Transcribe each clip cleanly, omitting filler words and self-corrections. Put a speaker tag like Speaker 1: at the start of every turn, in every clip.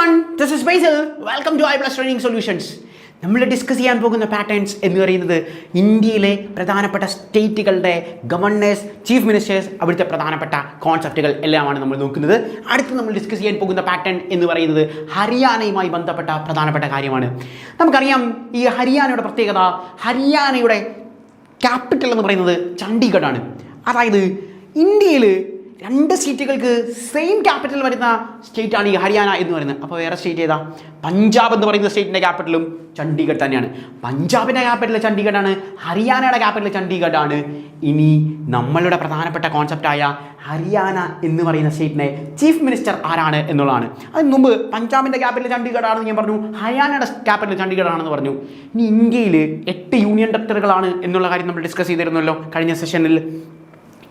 Speaker 1: everyone, this is Basil. Welcome to iPlus Training Solutions. നമ്മൾ discuss ചെയ്യാൻ പോകുന്ന patterns എന്ന് പറയുന്നത് ഇന്ത്യയിലെ പ്രധാനപ്പെട്ട സ്റ്റേറ്റുകളുടെ ഗവർണേഴ്സ്, ചീഫ് മിനിസ്റ്റേഴ്സ്, അവിടുത്തെ പ്രധാനപ്പെട്ട കോൺസെപ്റ്റുകൾ എല്ലാമാണ് നമ്മൾ നോക്കുന്നത്. അടുത്ത് നമ്മൾ ഡിസ്കസ് ചെയ്യാൻ പോകുന്ന പാറ്റേൺ എന്ന് പറയുന്നത് ഹരിയാനയുമായി ബന്ധപ്പെട്ട പ്രധാനപ്പെട്ട കാര്യമാണ്. നമുക്കറിയാം ഈ ഹരിയാനയുടെ പ്രത്യേകത, ഹരിയാനയുടെ ക്യാപിറ്റൽ എന്ന് പറയുന്നത് ചണ്ഡീഗഡ് ആണ്. അതായത് ഇന്ത്യയിൽ രണ്ട് സ്റ്റേറ്റുകൾക്ക് സെയിം ക്യാപിറ്റൽ വരുന്ന സ്റ്റേറ്റാണ് ഈ ഹരിയാന എന്ന് പറയുന്നത്. അപ്പോൾ വേറെ സ്റ്റേറ്റ് ഏതാ? പഞ്ചാബ് എന്ന് പറയുന്ന സ്റ്റേറ്റിൻ്റെ ക്യാപിറ്റലും ചണ്ഡീഗഡ് തന്നെയാണ്. പഞ്ചാബിൻ്റെ ക്യാപിറ്റൽ ചണ്ഡീഗഡാണ്, ഹരിയാനയുടെ ക്യാപിറ്റൽ ചണ്ഡീഗഡാണ്. ഇനി നമ്മളുടെ പ്രധാനപ്പെട്ട കോൺസെപ്റ്റായ ഹരിയാന എന്ന് പറയുന്ന സ്റ്റേറ്റിൻ്റെ ചീഫ് മിനിസ്റ്റർ ആരാണ് എന്നുള്ളതാണ്. അതിന് മുമ്പ് പഞ്ചാബിൻ്റെ ക്യാപിറ്റൽ ചണ്ഡീഗഡാണെന്ന് ഞാൻ പറഞ്ഞു, ഹരിയാനയുടെ ക്യാപിറ്റൽ ചണ്ഡീഗഡാണെന്ന് പറഞ്ഞു. ഇനി ഇന്ത്യയിൽ 8 യൂണിയൻ ടെറിട്ടറികളാണ് എന്നുള്ള കാര്യം നമ്മൾ ഡിസ്കസ് ചെയ്തിരുന്നല്ലോ കഴിഞ്ഞ സെഷനിൽ.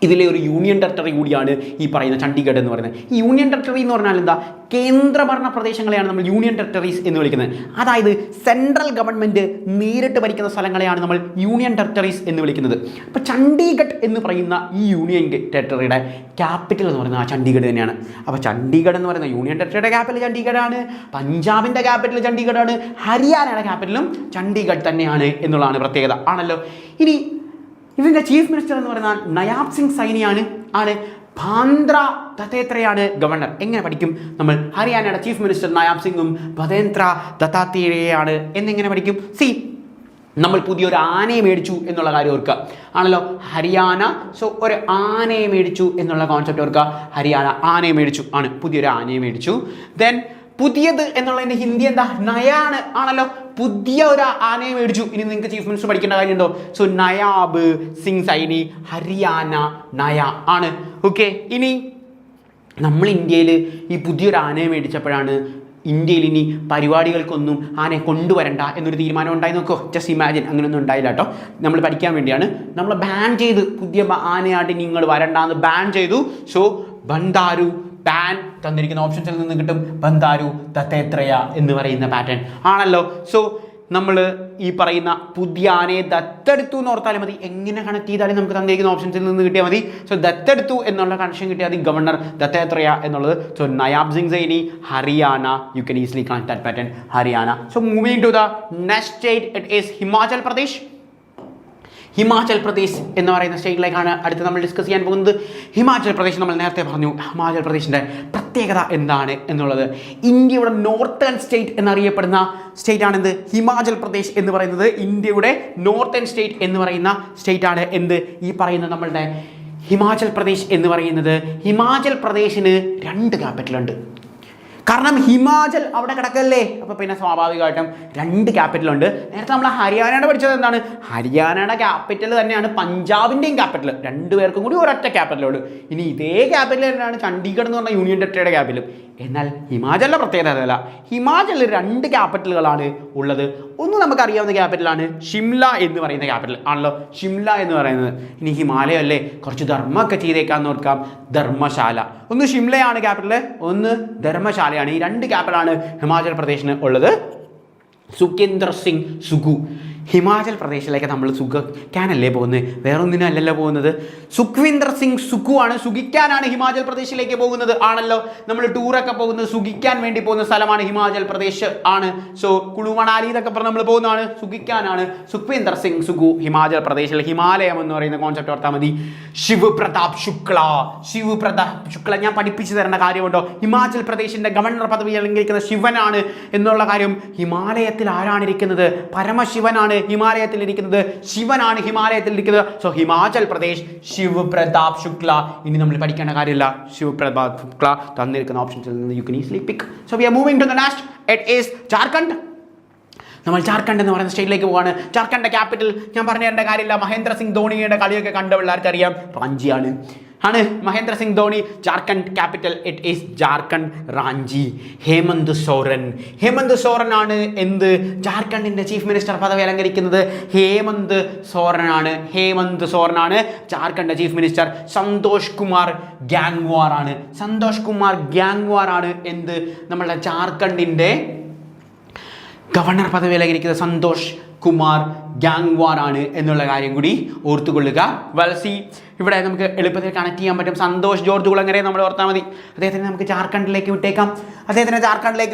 Speaker 1: ഇതിലെ ഒരു യൂണിയൻ ടെറിട്ടറി കൂടിയാണ് ഈ പറയുന്ന ചണ്ഡീഗഡ് എന്ന് പറയുന്നത്. ഈ യൂണിയൻ ടെറിട്ടറി എന്ന് പറഞ്ഞാൽ എന്താ? കേന്ദ്രഭരണ പ്രദേശങ്ങളെയാണ് നമ്മൾ യൂണിയൻ ടെറിട്ടറീസ് എന്ന് വിളിക്കുന്നത്. അതായത് സെൻട്രൽ ഗവൺമെൻറ് നേരിട്ട് ഭരിക്കുന്ന സ്ഥലങ്ങളെയാണ് നമ്മൾ യൂണിയൻ ടെറിട്ടറീസ് എന്ന് വിളിക്കുന്നത്. അപ്പോൾ ചണ്ഡീഗഡ് എന്ന് പറയുന്ന ഈ യൂണിയൻ ടെറിട്ടറിയുടെ ക്യാപിറ്റൽ എന്ന് പറയുന്നത് ആ ചണ്ഡീഗഡ് തന്നെയാണ്. അപ്പോൾ ചണ്ഡീഗഡ് എന്ന് പറയുന്ന യൂണിയൻ ടെറിട്ടറിയുടെ ക്യാപിറ്റൽ ചണ്ഡീഗഡാണ്, പഞ്ചാബിൻ്റെ ക്യാപിറ്റൽ ചണ്ഡീഗഡാണ്, ഹരിയാനയുടെ ക്യാപിറ്റലും ചണ്ഡീഗഡ് തന്നെയാണ് എന്നുള്ളതാണ് പ്രത്യേകത ആണല്ലോ. ഇനി ഇതിൻ്റെ ചീഫ് മിനിസ്റ്റർ എന്ന് പറയുന്നത് നയാബ് സിംഗ് സൈനിയാണ്. ബാന്ദ്ര ദത്താത്രേയാണ് ഗവർണർ. എങ്ങനെ പഠിക്കും നമ്മൾ? ഹരിയാനയുടെ ചീഫ് മിനിസ്റ്റർ നയാബ് സിംഗും ബാന്ദ്ര ദത്താത്രേയാണ് എന്നെങ്ങനെ പഠിക്കും? നമ്മൾ പുതിയൊരു ആനയെ മേടിച്ചു എന്നുള്ള കാര്യം ഓർക്കുക ആണല്ലോ. ഹരിയാന, സോ ഒരു ആനയെ മേടിച്ചു എന്നുള്ള കോൺസെപ്റ്റ് ഓർക്കുക. ഹരിയാന ആനയെ മേടിച്ചു ആണ്, പുതിയൊരു ആനയെ മേടിച്ചു. ദെൻ പുതിയത് എന്നുള്ളതിൻ്റെ ഹിന്ദി എന്താ? നയാണ് ആണല്ലോ. പുതിയ ഒരു ആനയെ മേടിച്ചു. ഇനി നിങ്ങൾക്ക് ചീഫ് മിനിസ്റ്റർ പഠിക്കേണ്ട കാര്യമുണ്ടോ? സോ നയാബ് സിംഗ് സൈനി, ഹരിയാന നയ ആണ്. ഓക്കെ, ഇനി നമ്മൾ ഇന്ത്യയിൽ ഈ പുതിയൊരു ആനയെ മേടിച്ചപ്പോഴാണ് ഇന്ത്യയിൽ ഇനി പരിപാടികൾക്കൊന്നും ആനയെ കൊണ്ടുവരണ്ട എന്നൊരു തീരുമാനം ഉണ്ടായി. നോക്കോ, ജസ്റ്റ് ഇമാജിൻ. അങ്ങനെയൊന്നും ഉണ്ടായില്ല കേട്ടോ. നമ്മൾ പഠിക്കാൻ വേണ്ടിയാണ് നമ്മൾ ബാൻ ചെയ്ത്, പുതിയ ആനയായിട്ട് നിങ്ങൾ വരണ്ടെന്ന് ബാൻ ചെയ്തു. സോ ബന്ദാരു ബാൻ തന്നിരിക്കുന്ന ഓപ്ഷൻസിൽ നിന്ന് കിട്ടും ബന്ദാരു ദത്താത്രേയ എന്ന് പറയുന്ന പാറ്റേൺ ആണല്ലോ. സോ നമ്മൾ ഈ പറയുന്ന പുതിയ ആനയെ ദത്തെടുത്തു എന്ന് ഓർത്താലും മതി. എങ്ങനെ കണക്ട് ചെയ്താലും നമുക്ക് തന്നിരിക്കുന്ന ഓപ്ഷൻസിൽ നിന്ന് കിട്ടിയാൽ മതി. സോ ദത്തെടുത്തു എന്നുള്ള കണക്ഷൻ കിട്ടിയാൽ മതി. ഗവർണർ ദത്താത്രേയ എന്നുള്ളത്. So Nayab Singh Saini, Haryana. You can easily connect that pattern, Haryana. So moving to the next state, it is Himachal Pradesh. Himachal Pradesh എന്ന് പറയുന്ന സ്റ്റേറ്റിലേക്കാണ് അടുത്ത് നമ്മൾ ഡിസ്കസ് ചെയ്യാൻ പോകുന്നത്. ഹിമാചൽ പ്രദേശ് നമ്മൾ നേരത്തെ പറഞ്ഞു. ഹിമാചൽ പ്രദേശിൻ്റെ പ്രത്യേകത എന്താണ് എന്നുള്ളത്, ഇന്ത്യയുടെ നോർത്തേൺ സ്റ്റേറ്റ് എന്നറിയപ്പെടുന്ന സ്റ്റേറ്റാണെന്ത്? ഹിമാചൽ പ്രദേശ് എന്ന് പറയുന്നത് ഇന്ത്യയുടെ നോർത്തേൺ സ്റ്റേറ്റ് എന്ന് പറയുന്ന സ്റ്റേറ്റാണ് എന്ത്? ഈ പറയുന്ന നമ്മളുടെ ഹിമാചൽ പ്രദേശ് എന്ന് പറയുന്നത്. ഹിമാചൽ പ്രദേശിന് 2 ക്യാപിറ്റലുണ്ട്. കാരണം ഹിമാചൽ അവിടെ കിടക്കല്ലേ, അപ്പോൾ പിന്നെ സ്വാഭാവികമായിട്ടും 2 ക്യാപിറ്റലുണ്ട്. നേരത്തെ നമ്മൾ ഹരിയാനയുടെ പഠിച്ചത് എന്താണ്? ഹരിയാനയുടെ ക്യാപിറ്റൽ തന്നെയാണ് പഞ്ചാബിൻ്റെയും ക്യാപിറ്റൽ. 2 പേർക്കും കൂടി ഒരൊറ്റ ക്യാപിറ്റലുണ്ട്. ഇനി ഇതേ ക്യാപിറ്റൽ തന്നെയാണ് ചണ്ഡീഗഡ് എന്ന് പറഞ്ഞ യൂണിയൻ ടെറിട്ടറിയുടെ ക്യാപിറ്റലും. എന്നാൽ ഹിമാചലിൻ്റെ പ്രത്യേകത അതല്ല. ഹിമാചലിൽ 2 ക്യാപിറ്റലുകളാണ് ഉള്ളത്. ഒന്ന് നമുക്കറിയാവുന്ന ക്യാപിറ്റലാണ് ഷിംല എന്ന് പറയുന്ന ക്യാപിറ്റൽ ആണല്ലോ, ഷിംല എന്ന് പറയുന്നത്. ഇനി ഹിമാലയം അല്ലേ, കുറച്ച് ധർമ്മമൊക്കെ ചെയ്തേക്കാന്ന് ഓർക്കാം. ധർമ്മശാല. ഒന്ന് ഷിംലയാണ് ക്യാപിറ്റൽ, ഒന്ന് ധർമ്മശാലയാണ്. ഈ 2 ക്യാപിറ്റലാണ് ഹിമാചൽ പ്രദേശിന് ഉള്ളത്. സുഖേന്ദർ സിംഗ് സുഖു. ഹിമാചൽ പ്രദേശിലേക്ക് നമ്മൾ സുഖിക്കാനല്ലേ പോകുന്നത്, വേറൊന്നിനും അല്ലല്ലോ പോകുന്നത്. സുഖ്വിന്ദർ സിംഗ് സുഖു ആണ്, സുഖിക്കാനാണ് ഹിമാചൽ പ്രദേശിലേക്ക് പോകുന്നത് ആണല്ലോ. നമ്മൾ ടൂറൊക്കെ പോകുന്നത് സുഖിക്കാൻ വേണ്ടി പോകുന്ന സ്ഥലമാണ് ഹിമാചൽ പ്രദേശ് ആണ്. സോ കുളു മണാലി എന്നൊക്കെ പറഞ്ഞ് നമ്മൾ പോകുന്നതാണ് സുഖിക്കാനാണ്. സുഖ്വിന്ദർ സിംഗ് സുഖു ഹിമാചൽ പ്രദേശിൽ. ഹിമാലയം എന്ന് പറയുന്ന കോൺസെപ്റ്റ് ഓർത്താൽ മതി. ശിവ് പ്രതാപ് ശുക്ല. ശിവ് പ്രതാപ് ശുക്ല ഞാൻ പഠിപ്പിച്ചു തരേണ്ട കാര്യമുണ്ടോ? ഹിമാചൽ പ്രദേശിൻ്റെ ഗവർണർ പദവി അലങ്കരിക്കുന്ന ശിവനാണ് എന്നുള്ള കാര്യം. ഹിമാലയത്തിൽ ആരാണ് ഇരിക്കുന്നത്? പരമശിവനാണ് ഹിമാലയത്തിൽ ഇരിക്കുന്നത്. ശിവനാണ് ഹിമാലയത്തിൽ ഇരിക്കുന്നത്. സോ ഹിമാചൽ പ്രദേശ്, ശിവ് പ്രതാപ് ശുക്ല. ഇനി നമ്മൾ പഠിക്കേണ്ട കാര്യമില്ല. ശിവ് പ്രതാപ് ശുക്ല തന്നിരിക്കുന്ന ഓപ്ഷൻസിൽ നിന്ന് you can easily pick. So we are moving to the next, it is Jharkhand. നമ്മൾ ജാർഖണ്ഡ് എന്ന് പറയുന്ന സ്റ്റേറ്റിലേക്ക് പോവാണ്. ജാർഖണ്ഡിൻ്റെ ക്യാപിറ്റൽ ഞാൻ പറഞ്ഞു തരേണ്ട കാര്യമില്ല. മഹേന്ദ്ര സിംഗ് ധോണിയുടെ കളിയൊക്കെ കണ്ട പിള്ളേർക്ക് അറിയാം, റാഞ്ചിയാണ്. Mahendra Singh Dhoni. Jharkhand capital, it is Jharkhand Ranchi. Hemant Soren. Hemant Soren ആണ് എന്ത്? ജാർഖണ്ഡിൻ്റെ ചീഫ് മിനിസ്റ്റർ പദവി അലങ്കരിക്കുന്നത് ഹേമന്ത് സോറനാണ്. ഹേമന്ത് സോറനാണ് ജാർഖണ്ഡ് ചീഫ് മിനിസ്റ്റർ. സന്തോഷ് കുമാർ ഗാംഗ്വാർ ആണ്. സന്തോഷ് കുമാർ ഗാംഗ്വാർ ആണ് എന്ത്? നമ്മളുടെ ജാർഖണ്ഡിൻ്റെ ഗവർണർ പദവി അലങ്കരിക്കുന്നത് സന്തോഷ് കുമാർ ഗാംഗ്വാർ ആണ് എന്നുള്ള കാര്യം കൂടി ഓർത്തുകൊള്ളുക. വെൽസി ഇവിടെ നമുക്ക് എളുപ്പത്തിൽ കണക്ട് ചെയ്യാൻ പറ്റും. സന്തോഷ് ജോർജ് കുളങ്ങരെ നമ്മൾ ഓർത്താൽ മതി. അദ്ദേഹത്തിനെ നമുക്ക് ജാർഖണ്ഡിലേക്ക്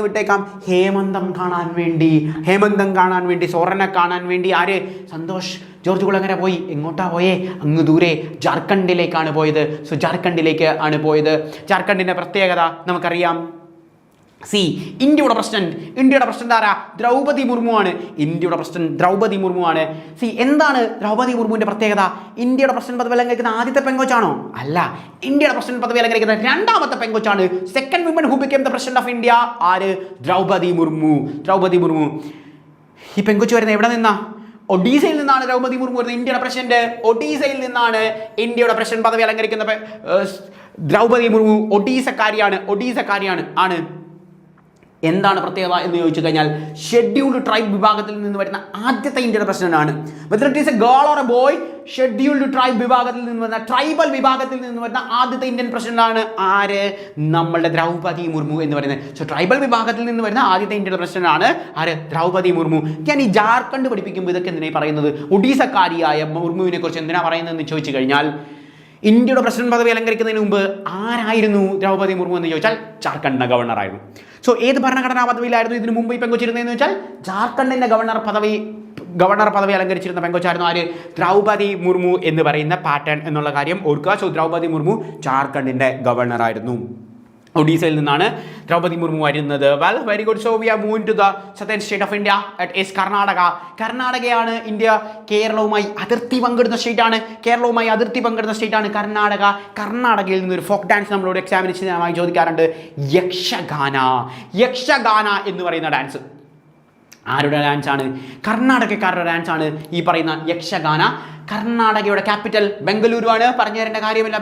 Speaker 1: വിട്ടേക്കാം. ഹേമന്തം കാണാൻ വേണ്ടി സോറനെ കാണാൻ വേണ്ടി ആര് സന്തോഷ് ജോർജ് കുളങ്ങര പോയി. എങ്ങോട്ടാ പോയേ? അങ്ങ് ദൂരെ ജാർഖണ്ഡിലേക്കാണ് പോയത്. സോ ജാർഖണ്ഡിലേക്ക് ആണ് പോയത്. ജാർഖണ്ഡിൻ്റെ പ്രത്യേകത നമുക്കറിയാം. ഇന്ത്യയുടെ പ്രസിഡന്റ് ആരാ? ദ്രൗപദി മുർമു ആണ്. എന്താണ് ദ്രൗപദി മുർമുവിന്റെ പ്രത്യേകത? ഇന്ത്യയുടെ പ്രസിഡന്റ് പദവി അലങ്കരിക്കുന്ന ആദ്യത്തെ പെങ്കൊച്ചാണോ? അല്ല, ഇന്ത്യയുടെ പ്രസിഡന്റ് പദവി അലങ്കരിക്കുന്ന രണ്ടാമത്തെ പെങ്കൊച്ചാണ്. Second women who became the president of India ആര്? ദ്രൗപദി മുർമു. ഈ പെങ്കൊച്ചു വരുന്നത് എവിടെ നിന്നാ? ഒഡീസയിൽ നിന്നാണ് ദ്രൗപദി മുർമു വരുന്നത്. ഇന്ത്യയുടെ പ്രസിഡന്റ് ഒഡീസയിൽ നിന്നാണ് ഇന്ത്യയുടെ പ്രസിഡന്റ് പദവി അലങ്കരിക്കുന്ന ദ്രൗപദി മുർമു ഒഡീസക്കാരിയാണ്. എന്താണ് പ്രത്യേകത എന്ന് ചോദിച്ചു കഴിഞ്ഞാൽ ഷെഡ്യൂൾഡ് ട്രൈബ് വിഭാഗത്തിൽ നിന്ന് വരുന്ന ആദ്യത്തെ ഇന്ത്യയുടെ പ്രസിഡന്റ് ആണ്. Whether it is A girl or A boy, scheduled tribe വിഭാഗത്തിൽ നിന്ന് വരുന്ന ട്രൈബൽ വിഭാഗത്തിൽ നിന്ന് വരുന്ന ആദ്യത്തെ ഇന്ത്യൻ പ്രസിഡന്റ് ആണ് ആര്? നമ്മളുടെ ദ്രൗപദി മുർമു എന്ന് പറയുന്നത്. സോ ട്രൈബൽ വിഭാഗത്തിൽ നിന്ന് വരുന്ന ആദ്യത്തെ ഇന്ത്യയുടെ പ്രസിഡന്റ് ആണ് ആര്? ദ്രൗപദി മുർമു. ഞാൻ ഈ ജാർഖണ്ഡ് പഠിപ്പിക്കുമ്പോൾ ഇതൊക്കെ എന്തിനാണ് പറയുന്നത്? ഒഡീസക്കാരിയായ മുർമുവിനെ കുറിച്ച് എന്തിനാ പറയുന്നതെന്ന് ചോദിച്ചു കഴിഞ്ഞാൽ, ഇന്ത്യയുടെ പ്രസിഡന്റ് പദവി അലങ്കരിക്കുന്നതിന് മുമ്പ് ആരായിരുന്നു ദ്രൗപദി മുർമു എന്ന് ചോദിച്ചാൽ ജാർഖണ്ഡിന്റെ ഗവർണറായിരുന്നു. സോ ഏത് ഭരണഘടനാ പദവിയിലായിരുന്നു ഇതിനു മുമ്പ് ഈ പെങ്കൊച്ചിരുന്നതെന്ന് വെച്ചാൽ ജാർഖണ്ഡിന്റെ ഗവർണർ പദവി അലങ്കരിച്ചിരുന്ന പെങ്കൊച്ചായിരുന്നു ആര്? ദ്രൗപദി മുർമു എന്ന് പറയുന്ന പാറ്റേൺ എന്നുള്ള കാര്യം ഓർക്കുക. സോ ദ്രൗപദി മുർമു ജാർഖണ്ഡിന്റെ ഗവർണറായിരുന്നു. ഒഡീസയിൽ നിന്നാണ് ദ്രൗപദി മുർമു വരുന്നത്. Well, very good. So we are moving to the southern state of India. It is കർണാടകയാണ്. ഇന്ത്യ കേരളവുമായി അതിർത്തി പങ്കിടുന്ന സ്റ്റേറ്റാണ് കർണാടകയിൽ നിന്നൊരു ഫോക്ക് ഡാൻസ് നമ്മളോട് എക്സാമിനേഷനായി ചോദിക്കാറുണ്ട്. യക്ഷഗാന എന്ന് പറയുന്ന ഡാൻസ് ആരുടെ ഡാൻസാണ്? കർണാടകക്കാരുടെ ഡാൻസാണ് ഈ പറയുന്ന യക്ഷഗാന. കർണാടകയുടെ ക്യാപിറ്റൽ ബംഗളൂരു ആണ്. പറഞ്ഞു തരേണ്ട കാര്യമില്ല,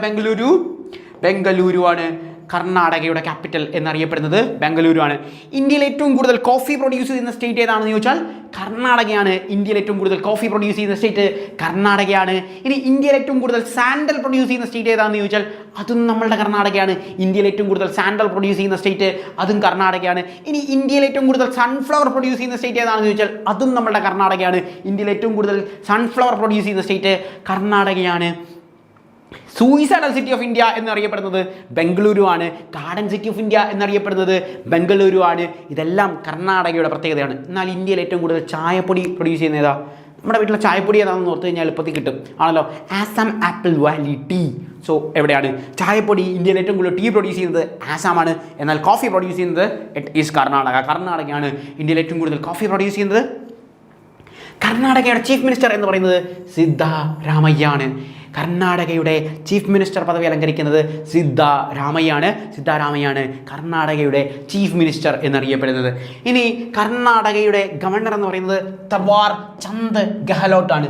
Speaker 1: ബംഗളൂരു ആണ് കർണാടകയുടെ ക്യാപിറ്റൽ എന്നറിയപ്പെടുന്നത്. ബംഗളൂരു ആണ്. ഇന്ത്യയിൽ ഏറ്റവും കൂടുതൽ കോഫി പ്രൊഡ്യൂസ് ചെയ്യുന്ന സ്റ്റേറ്റ് ഏതാണെന്ന് ചോദിച്ചാൽ കർണാടകയാണ്. ഇന്ത്യയിൽ ഏറ്റവും കൂടുതൽ കോഫി പ്രൊഡ്യൂസ് ചെയ്യുന്ന സ്റ്റേറ്റ് കർണാടകയാണ്. ഇനി ഇന്ത്യയിൽ ഏറ്റവും കൂടുതൽ സാൻഡൽ പ്രൊഡ്യൂസ് ചെയ്യുന്ന സ്റ്റേറ്റ് ഏതാണെന്ന് ചോദിച്ചാൽ അതും നമ്മളുടെ കർണാടകയാണ്. ഇന്ത്യയിൽ ഏറ്റവും കൂടുതൽ സാൻഡൽ പ്രൊഡ്യൂസ് ചെയ്യുന്ന സ്റ്റേറ്റ് അതും കർണാടകയാണ്. ഇനി ഇന്ത്യയിൽ ഏറ്റവും കൂടുതൽ സൺഫ്ലവർ പ്രൊഡ്യൂസ് ചെയ്യുന്ന സ്റ്റേറ്റ് ഏതാണെന്ന് ചോദിച്ചാൽ അതും നമ്മളുടെ കർണാടകയാണ്. ഇന്ത്യയിൽ ഏറ്റവും കൂടുതൽ സൺഫ്ലവർ പ്രൊഡ്യൂസ് ചെയ്യുന്ന സ്റ്റേറ്റ് കർണാടകയാണ്. സൂയിസൈഡൽ സിറ്റി ഓഫ് ഇന്ത്യ എന്നറിയപ്പെടുന്നത് ബംഗളൂരു ആണ്. ഗാർഡൻ സിറ്റി ഓഫ് ഇന്ത്യ എന്നറിയപ്പെടുന്നത് ബംഗളൂരു ആണ്. ഇതെല്ലാം കർണാടകയുടെ പ്രത്യേകതയാണ്. എന്നാൽ ഇന്ത്യയിൽ ഏറ്റവും കൂടുതൽ ചായപ്പൊടി പ്രൊഡ്യൂസ് ചെയ്യുന്ന ഏതാ? നമ്മുടെ വീട്ടിലെ ചായപ്പൊടി ഏതാണെന്ന് ഓർത്ത് കഴിഞ്ഞാൽ എളുപ്പത്തിൽ കിട്ടും ആണല്ലോ. Assam apple valley tea. So എവിടെയാണ് ചായപ്പൊടി? ഇന്ത്യയിൽ ഏറ്റവും കൂടുതൽ ടീ പ്രൊഡ്യൂസ് ചെയ്യുന്നത് ആസാമാണ്. എന്നാൽ കോഫി പ്രൊഡ്യൂസ് ചെയ്യുന്നത് ഇറ്റ് ഈസ് കർണാടകയാണ് ഇന്ത്യയിൽ ഏറ്റവും കൂടുതൽ കോഫി പ്രൊഡ്യൂസ് ചെയ്യുന്നത്. കർണാടകയുടെ ചീഫ് മിനിസ്റ്റർ എന്ന് പറയുന്നത് സിദ്ധാരാമയ്യാണ്. കർണാടകയുടെ ചീഫ് മിനിസ്റ്റർ പദവി അലങ്കരിക്കുന്നത് സിദ്ധാരാമയ്യാണ് കർണാടകയുടെ ചീഫ് മിനിസ്റ്റർ എന്നറിയപ്പെടുന്നത്. ഇനി കർണാടകയുടെ ഗവർണർ എന്ന് പറയുന്നത് തവാർ ചന്ദ് ഗെഹ്ലോട്ടാണ്.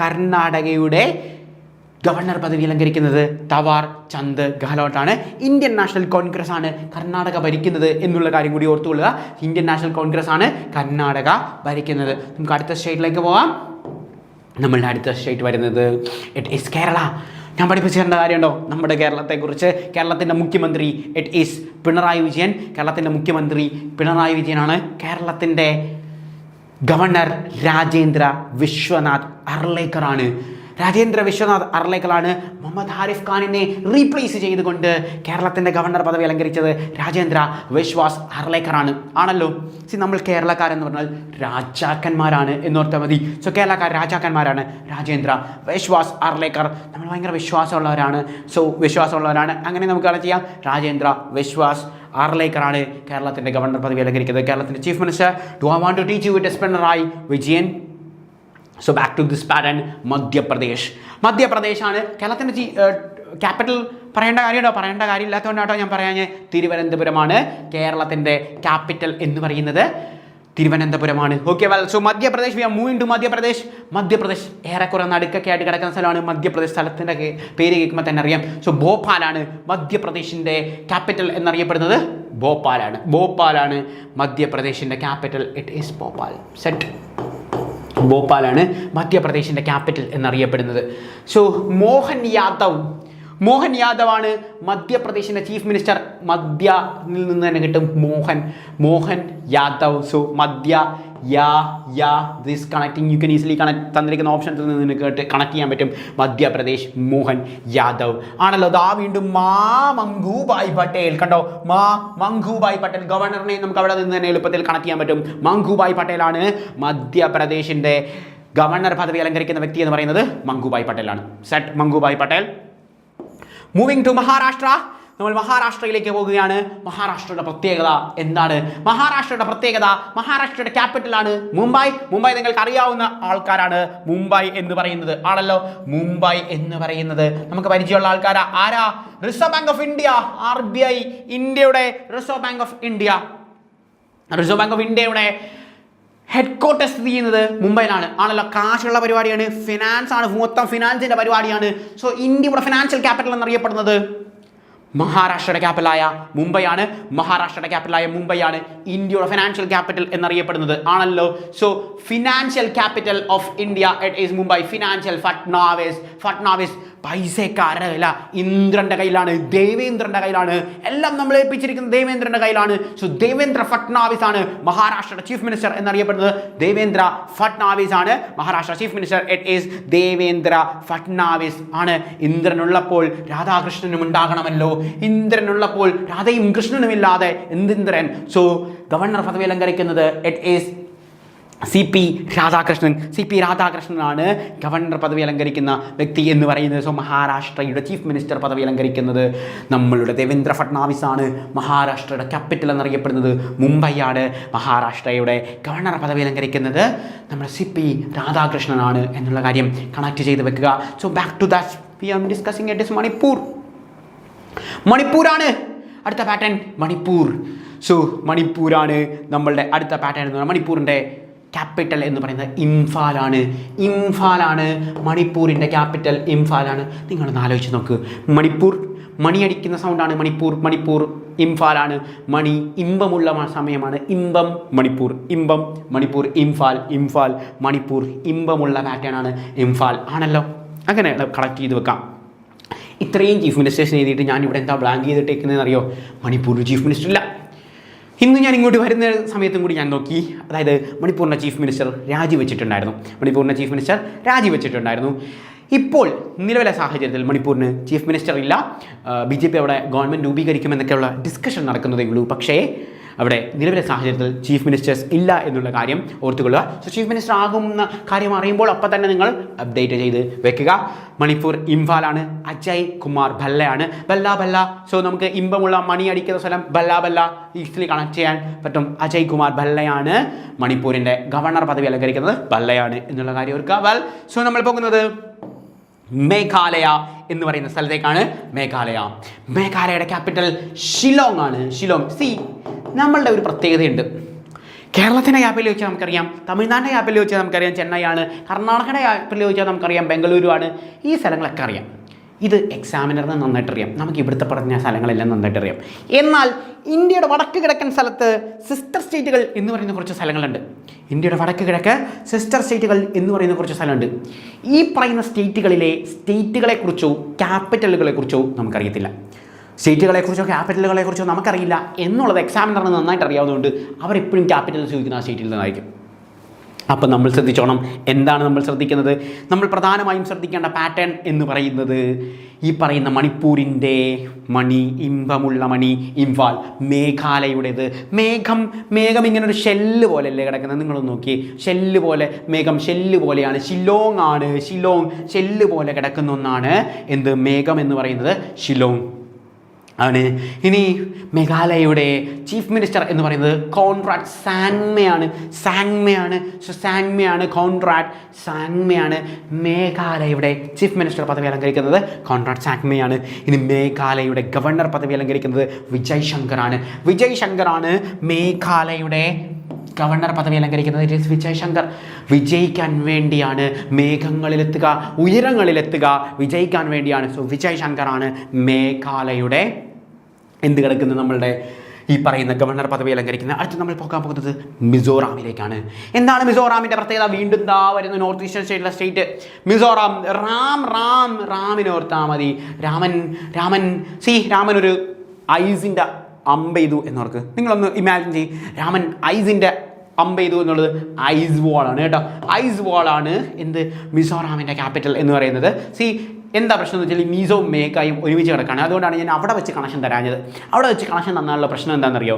Speaker 1: കർണാടകയുടെ ഗവർണർ പദവി അലങ്കരിക്കുന്നത് Tawar Chand ഗെഹ്ലോട്ടാണ്. Indian national Congress ആണ് കർണാടക ഭരിക്കുന്നത് എന്നുള്ള കാര്യം കൂടി ഓർത്തുകൊള്ളുക. ഇന്ത്യൻ നാഷണൽ കോൺഗ്രസ് ആണ് കർണാടക ഭരിക്കുന്നത്. നമുക്ക് അടുത്ത സ്റ്റേറ്റിലേക്ക് പോകാം. നമ്മളുടെ അടുത്ത സ്റ്റേറ്റ് വരുന്നത് ഇറ്റ് ഈസ് കേരള. ഞാൻ പഠിപ്പിച്ചു തരേണ്ട കാര്യമുണ്ടോ നമ്മുടെ കേരളത്തെക്കുറിച്ച്? കേരളത്തിൻ്റെ മുഖ്യമന്ത്രി ഇറ്റ് ഈസ് പിണറായി വിജയൻ. കേരളത്തിൻ്റെ മുഖ്യമന്ത്രി പിണറായി വിജയനാണ്. കേരളത്തിൻ്റെ ഗവർണർ രാജേന്ദ്ര വിശ്വനാഥ് അർലേക്കറാണ്. മുഹമ്മദ് ഹാരിഫ് ഖാനിനെ റീപ്ലേസ് ചെയ്തുകൊണ്ട് കേരളത്തിൻ്റെ ഗവർണർ പദവി അലങ്കരിച്ചത് രാജേന്ദ്ര വിശ്വാസ് അർലേക്കറാണ് ആണല്ലോ. നമ്മൾ കേരളക്കാരെന്ന് പറഞ്ഞാൽ രാജാക്കന്മാരാണ് എന്നോർത്താൽ മതി. സോ കേരളക്കാർ രാജാക്കന്മാരാണ്. രാജേന്ദ്ര വിശ്വാസ് അർലേക്കർ നമ്മൾ ഭയങ്കര വിശ്വാസമുള്ളവരാണ്. അങ്ങനെ നമുക്ക് അവിടെ ചെയ്യാം. രാജേന്ദ്ര വിശ്വാസ് അർലേക്കറാണ് കേരളത്തിൻ്റെ ഗവർണർ പദവി അലങ്കരിക്കുന്നത്. കേരളത്തിൻ്റെ chief minister do I want to teach you it is Pinarayi Vijayan. So back to this pattern. മധ്യപ്രദേശാണ് കേരളത്തിൻ്റെ ക്യാപിറ്റൽ. പറയേണ്ട കാര്യമില്ലാത്തതുകൊണ്ടാട്ടോ ഞാൻ പറയാൻ. തിരുവനന്തപുരമാണ് കേരളത്തിൻ്റെ ക്യാപിറ്റൽ എന്ന് പറയുന്നത്. തിരുവനന്തപുരമാണ്. Okay, well, so Madhya Pradesh. We are moving to Madhya Pradesh ഏറെക്കുറെ നടുക്കൊക്കെ ആയിട്ട് കിടക്കുന്ന സ്ഥലമാണ് മധ്യപ്രദേശ്. സ്ഥലത്തിൻ്റെ പേര് കേൾക്കുമ്പോൾ തന്നെ അറിയാം. സോ ഭോപ്പാലാണ് മധ്യപ്രദേശിൻ്റെ ക്യാപിറ്റൽ എന്നറിയപ്പെടുന്നത്. ഭോപ്പാലാണ് മധ്യപ്രദേശിൻ്റെ ക്യാപിറ്റൽ. ഇറ്റ് ഈസ് ഭോപ്പാലാണ് മധ്യപ്രദേശിൻ്റെ ക്യാപിറ്റൽ എന്നറിയപ്പെടുന്നത്. സോ മോഹൻ മോഹൻ യാദവ് ആണ് മധ്യപ്രദേശിൻ്റെ ചീഫ് മിനിസ്റ്റർ. മധ്യയിൽ നിന്ന് തന്നെ കിട്ടും മോഹൻ യാദവ്. സോ മധ്യ this connecting U can easily തന്നിരിക്കുന്ന ഓപ്ഷൻസിൽ നിന്ന് നിങ്ങൾക്ക് കണക്ട് ചെയ്യാൻ പറ്റും. മധ്യപ്രദേശ് മോഹൻ യാദവ് ആണല്ലോ. ദാ വീണ്ടും മംഗൂഭായ് പട്ടേൽ കണ്ടോ, മംഗൂഭായ് പട്ടേൽ ഗവർണറിനെ നമുക്ക് അവിടെ നിന്ന് തന്നെ എളുപ്പത്തിൽ കണക്ട് ചെയ്യാൻ പറ്റും. മംഗൂഭായ് പട്ടേലാണ് മധ്യപ്രദേശിൻ്റെ ഗവർണർ പദവി അലങ്കരിക്കുന്ന വ്യക്തി എന്ന് പറയുന്നത് മംഗൂഭായ് പട്ടേലാണ്. Set Mangubhai Patel. Moving to Maharashtra. നമ്മൾ മഹാരാഷ്ട്രയിലേക്ക് പോകുകയാണ്. മഹാരാഷ്ട്രയുടെ പ്രത്യേകത എന്താണ്? മഹാരാഷ്ട്രയുടെ ക്യാപിറ്റലാണ് മുംബൈ. നിങ്ങൾക്ക് അറിയാവുന്ന ആൾക്കാരാണ് മുംബൈ എന്ന് പറയുന്നത് ആണല്ലോ. മുംബൈ എന്ന് പറയുന്നത് നമുക്ക് പരിചയമുള്ള ആൾക്കാരാ. ആരാ? Reserve bank of India, RBI, ഇന്ത്യയുടെ റിസർവ് ബാങ്ക് ഓഫ് ഇന്ത്യയുടെ ഹെഡ് ക്വാർട്ടേഴ്സ് സ്ഥിതി ചെയ്യുന്നത് മുംബൈയിലാണ് ആണല്ലോ. കാശുള്ള പരിപാടിയാണ്, ഫിനാൻസ് ആണ്, മൊത്തം ഫിനാൻസിന്റെ പരിപാടിയാണ്. സോ ഇന്ത്യയുടെ ഫിനാൻഷ്യൽ ക്യാപിറ്റൽ എന്നറിയപ്പെടുന്നത് മഹാരാഷ്ട്രയുടെ ക്യാപിറ്റലായ മുംബൈയാണ് ഇന്ത്യയുടെ ഫിനാൻഷ്യൽ ക്യാപിറ്റൽ എന്നറിയപ്പെടുന്നത് ആണല്ലോ. So financial capital of India it is Mumbai. Financial Fadnavis പൈസക്കാരുടെ കയ്യില, ഇന്ദ്രന്റെ കയ്യിലാണ്, ദേവേന്ദ്രന്റെ കയ്യിലാണ്. എല്ലാം നമ്മൾ ഏൽപ്പിച്ചിരിക്കുന്നത് ദേവേന്ദ്രന്റെ കയ്യിലാണ്. സോ ദേവേന്ദ്ര ഫട്നാവിസ് ആണ് മഹാരാഷ്ട്രയുടെ ചീഫ് മിനിസ്റ്റർ എന്നറിയപ്പെടുന്നത്. ദേവേന്ദ്ര ഫട്നാവിസ് ആണ് Maharashtra chief minister. It is Devendra Fadnavis ആണ്. ഇന്ദ്രനുള്ളപ്പോൾ രാധാകൃഷ്ണനും ഉണ്ടാകണമല്ലോ. ഇന്ദ്രനുള്ളപ്പോൾ രാധയും കൃഷ്ണനും ഇല്ലാതെ എന്തിന്ദ്രൻ? സോ ഗവർണർ പദവി അലങ്കരിക്കുന്നത് ഇറ്റ് ഈസ് CP രാധാകൃഷ്ണനാണ് ഗവർണർ പദവി അലങ്കരിക്കുന്ന വ്യക്തി എന്ന് പറയുന്നത്. സോ മഹാരാഷ്ട്രയുടെ ചീഫ് മിനിസ്റ്റർ പദവി അലങ്കരിക്കുന്നത് നമ്മളുടെ ദേവേന്ദ്ര ഫട്നാവിസ് ആണ്. മഹാരാഷ്ട്രയുടെ ക്യാപിറ്റൽ എന്നറിയപ്പെടുന്നത് മുംബൈയാണ്. മഹാരാഷ്ട്രയുടെ ഗവർണർ പദവി അലങ്കരിക്കുന്നത് നമ്മുടെ CP രാധാകൃഷ്ണനാണ് എന്നുള്ള കാര്യം കണക്ട് ചെയ്ത് വെക്കുക. So back to that we are discussing it is മണിപ്പൂരാണ് അടുത്ത പാറ്റേൺ. സോ മണിപ്പൂരാണ് നമ്മളുടെ അടുത്ത പാറ്റേൺ എന്ന് പറയുന്നത്. മണിപ്പൂരിൻ്റെ ക്യാപിറ്റൽ എന്ന് പറയുന്നത് ഇംഫാലാണ്. മണിപ്പൂരിൻ്റെ ക്യാപിറ്റൽ ഇംഫാലാണ്. നിങ്ങളൊന്ന് ആലോചിച്ച് നോക്ക്. മണിയടിക്കുന്ന സൗണ്ടാണ് മണിപ്പൂർ. ഇംഫാലാണ്. ഇമ്പമുള്ള സമയമാണ്. മണിപ്പൂർ. ഇംഫാൽ മണിപ്പൂർ. ഇമ്പമുള്ള പാറ്റേൺ ആണ് ഇംഫാൽ ആണല്ലോ. അങ്ങനെ കളക്ട് ചെയ്ത് വെക്കാം. ഇത്രയും ചീഫ് മിനിസ്റ്റേഴ്സ് എഴുതിയിട്ട് ഞാനിവിടെ എന്താ ബ്ലാങ്ക് ചെയ്തിട്ടേക്കുന്നതെന്ന് അറിയോ? മണിപ്പൂരിൽ ചീഫ് മിനിസ്റ്റർ ഇല്ല. ഇന്ന് ഞാൻ ഇങ്ങോട്ട് വരുന്ന സമയത്തും കൂടി ഞാൻ നോക്കി. അതായത് മണിപ്പൂരിൻ്റെ ചീഫ് മിനിസ്റ്റർ രാജിവെച്ചിട്ടുണ്ടായിരുന്നു. ഇപ്പോൾ നിലവിലെ സാഹചര്യത്തിൽ മണിപ്പൂരിന് ചീഫ് മിനിസ്റ്റർ ഇല്ല. BJP അവിടെ ഗവൺമെൻറ് രൂപീകരിക്കുമെന്നൊക്കെയുള്ള ഡിസ്കഷൻ നടക്കുന്നതേ ഉള്ളൂ. പക്ഷേ അവിടെ നിലവിലെ സാഹചര്യത്തിൽ ചീഫ് മിനിസ്റ്റേഴ്സ് ഇല്ല എന്നുള്ള കാര്യം ഓർത്തുകൊള്ളുക. സോ ചീഫ് മിനിസ്റ്റർ ആകുന്ന കാര്യം അറിയുമ്പോൾ അപ്പം തന്നെ നിങ്ങൾ അപ്ഡേറ്റ് ചെയ്ത് വെക്കുക. മണിപ്പൂർ ഇംഫാലാണ്. അജയ് കുമാർ ഭല്ലയാണ്. ബല്ല. സോ നമുക്ക് ഇമ്പമുള്ള മണി അടിക്കുന്ന സ്ഥലം ബല്ല ഈസിലി കണക്ട് ചെയ്യാൻ പറ്റും. അജയ് കുമാർ ഭല്ലയാണ് മണിപ്പൂരിൻ്റെ ഗവർണർ പദവി അലങ്കരിക്കുന്നത്. ബല്ലയാണ് എന്നുള്ള കാര്യം ഓർക്കുക. സോ നമ്മൾ പോകുന്നത് മേഘാലയ എന്ന് പറയുന്ന സ്ഥലത്തേക്കാണ്. മേഘാലയയുടെ ക്യാപിറ്റൽ ഷിലോങ് ആണ്. നമ്മളുടെ ഒരു പ്രത്യേകതയുണ്ട്. കേരളത്തിൻ്റെ ക്യാപിറ്റൽ വെച്ചാൽ നമുക്കറിയാം, തമിഴ്നാടിൻ്റെ ക്യാപിറ്റൽ വെച്ചാൽ നമുക്കറിയാം ചെന്നൈ ആണ്, കർണാടകയുടെ ക്യാപിറ്റൽ വെച്ചാൽ നമുക്കറിയാം ബംഗളൂരു ആണ്. ഈ സ്ഥലങ്ങളൊക്കെ അറിയാം. ഇത് എക്സാമിനറിന് നന്നായിട്ട് അറിയാം. നമുക്ക് ഇവിടുത്തെ പറഞ്ഞ സ്ഥലങ്ങളെല്ലാം നന്നായിട്ട് അറിയാം. എന്നാൽ ഇന്ത്യയുടെ വടക്ക് കിഴക്കൻ സ്ഥലത്ത് സിസ്റ്റർ സ്റ്റേറ്റുകൾ എന്ന് പറയുന്ന കുറച്ച് സ്ഥലങ്ങളുണ്ട്. ഈ പറയുന്ന സ്റ്റേറ്റുകളെക്കുറിച്ചോ ക്യാപിറ്റലുകളെക്കുറിച്ചോ നമുക്കറിയത്തില്ല. ക്യാപിറ്റലുകളെക്കുറിച്ചോ നമുക്കറിയില്ല എന്നുള്ളത് എക്സാമിനറിന് നന്നായിട്ട് അറിയാവുന്നതുകൊണ്ട് അവരെപ്പോഴും ക്യാപിറ്റൽ ചോദിക്കുന്ന ആ സ്റ്റേറ്റിൽ നിന്നായിരിക്കും. അപ്പം നമ്മൾ ശ്രദ്ധിച്ചോണം. എന്താണ് നമ്മൾ ശ്രദ്ധിക്കുന്നത്? നമ്മൾ പ്രധാനമായും ശ്രദ്ധിക്കേണ്ട പാറ്റേൺ എന്ന് പറയുന്നത് ഈ പറയുന്ന മണിപ്പൂരിൻ്റെ ഇമ്പമുള്ള ഇംഫാൽ. മേഘാലയയുടേത് മേഘം ഇങ്ങനൊരു ഷെല്ല് പോലെയല്ലേ കിടക്കുന്നത്? നിങ്ങളൊന്ന് നോക്കി. ഷെല്ല് പോലെ ഷെല്ല് പോലെയാണ്. ഷിലോങ് ഷെല്ല് പോലെ കിടക്കുന്ന ഒന്നാണ് എന്ത്? മേഘം എന്ന് പറയുന്നത് ഷിലോങ് ആണ്. ഇനി മേഘാലയയുടെ ചീഫ് മിനിസ്റ്റർ എന്ന് പറയുന്നത് കോൺറാഡ് സാങ്മയാണ്. മേഘാലയയുടെ ചീഫ് മിനിസ്റ്റർ പദവി അലങ്കരിക്കുന്നത് കോൺറാഡ് സാങ്മയാണ്. ഇനി മേഘാലയയുടെ ഗവർണർ പദവി അലങ്കരിക്കുന്നത് വിജയ് ശങ്കറാണ്. മേഘാലയയുടെ ഗവർണർ പദവി അലങ്കരിക്കുന്നത് വിജയിക്കാൻ വേണ്ടിയാണ്. മേഘങ്ങളിലെത്തുക, ഉയരങ്ങളിലെത്തുക, വിജയിക്കാൻ വേണ്ടിയാണ്. സോ വിജയ് ശങ്കറാണ് മേഘാലയയുടെ എന്ത് കിടക്കുന്നത്? നമ്മളുടെ ഈ പറയുന്ന ഗവർണർ പദവി അലങ്കരിക്കുന്നത്. അടുത്ത് നമ്മൾ പോകാൻ പോകുന്നത് മിസോറാമിലേക്കാണ്. എന്താണ് മിസോറാമിൻ്റെ പ്രത്യേകത? വീണ്ടും ദാ വരുന്ന നോർത്ത് ഈസ്റ്റേൺ സ്റ്റേറ്റിലെ സ്റ്റേറ്റ് മിസോറാം. റാമിനെ ഓർത്താൽ മതി. രാമൻ ഒരു ഐസിൻ്റെ അമ്പെയ്തു എന്നവർക്ക് നിങ്ങളൊന്ന് ഇമാജിൻ ചെയ്യും. രാമൻ ഐസിൻ്റെ അമ്പെയ്തു എന്നുള്ളത് ഐസ് വാളാണ് കേട്ടോ. ഐസ് വാളാണ് എന്ത് മിസോറാമിൻ്റെ ക്യാപിറ്റൽ എന്ന് പറയുന്നത്. എന്താ പ്രശ്നം എന്ന് വെച്ചാൽ ഈ മീസോ മേഘായും ഒരുമിച്ച് കിടക്കുകയാണ്. അതുകൊണ്ടാണ് ഞാൻ അവിടെ വെച്ച് കണക്ഷൻ തരാഞ്ഞത്. അവിടെ വെച്ച് കണക്ഷൻ തന്നാലുള്ള പ്രശ്നം എന്താണെന്നറിയോ?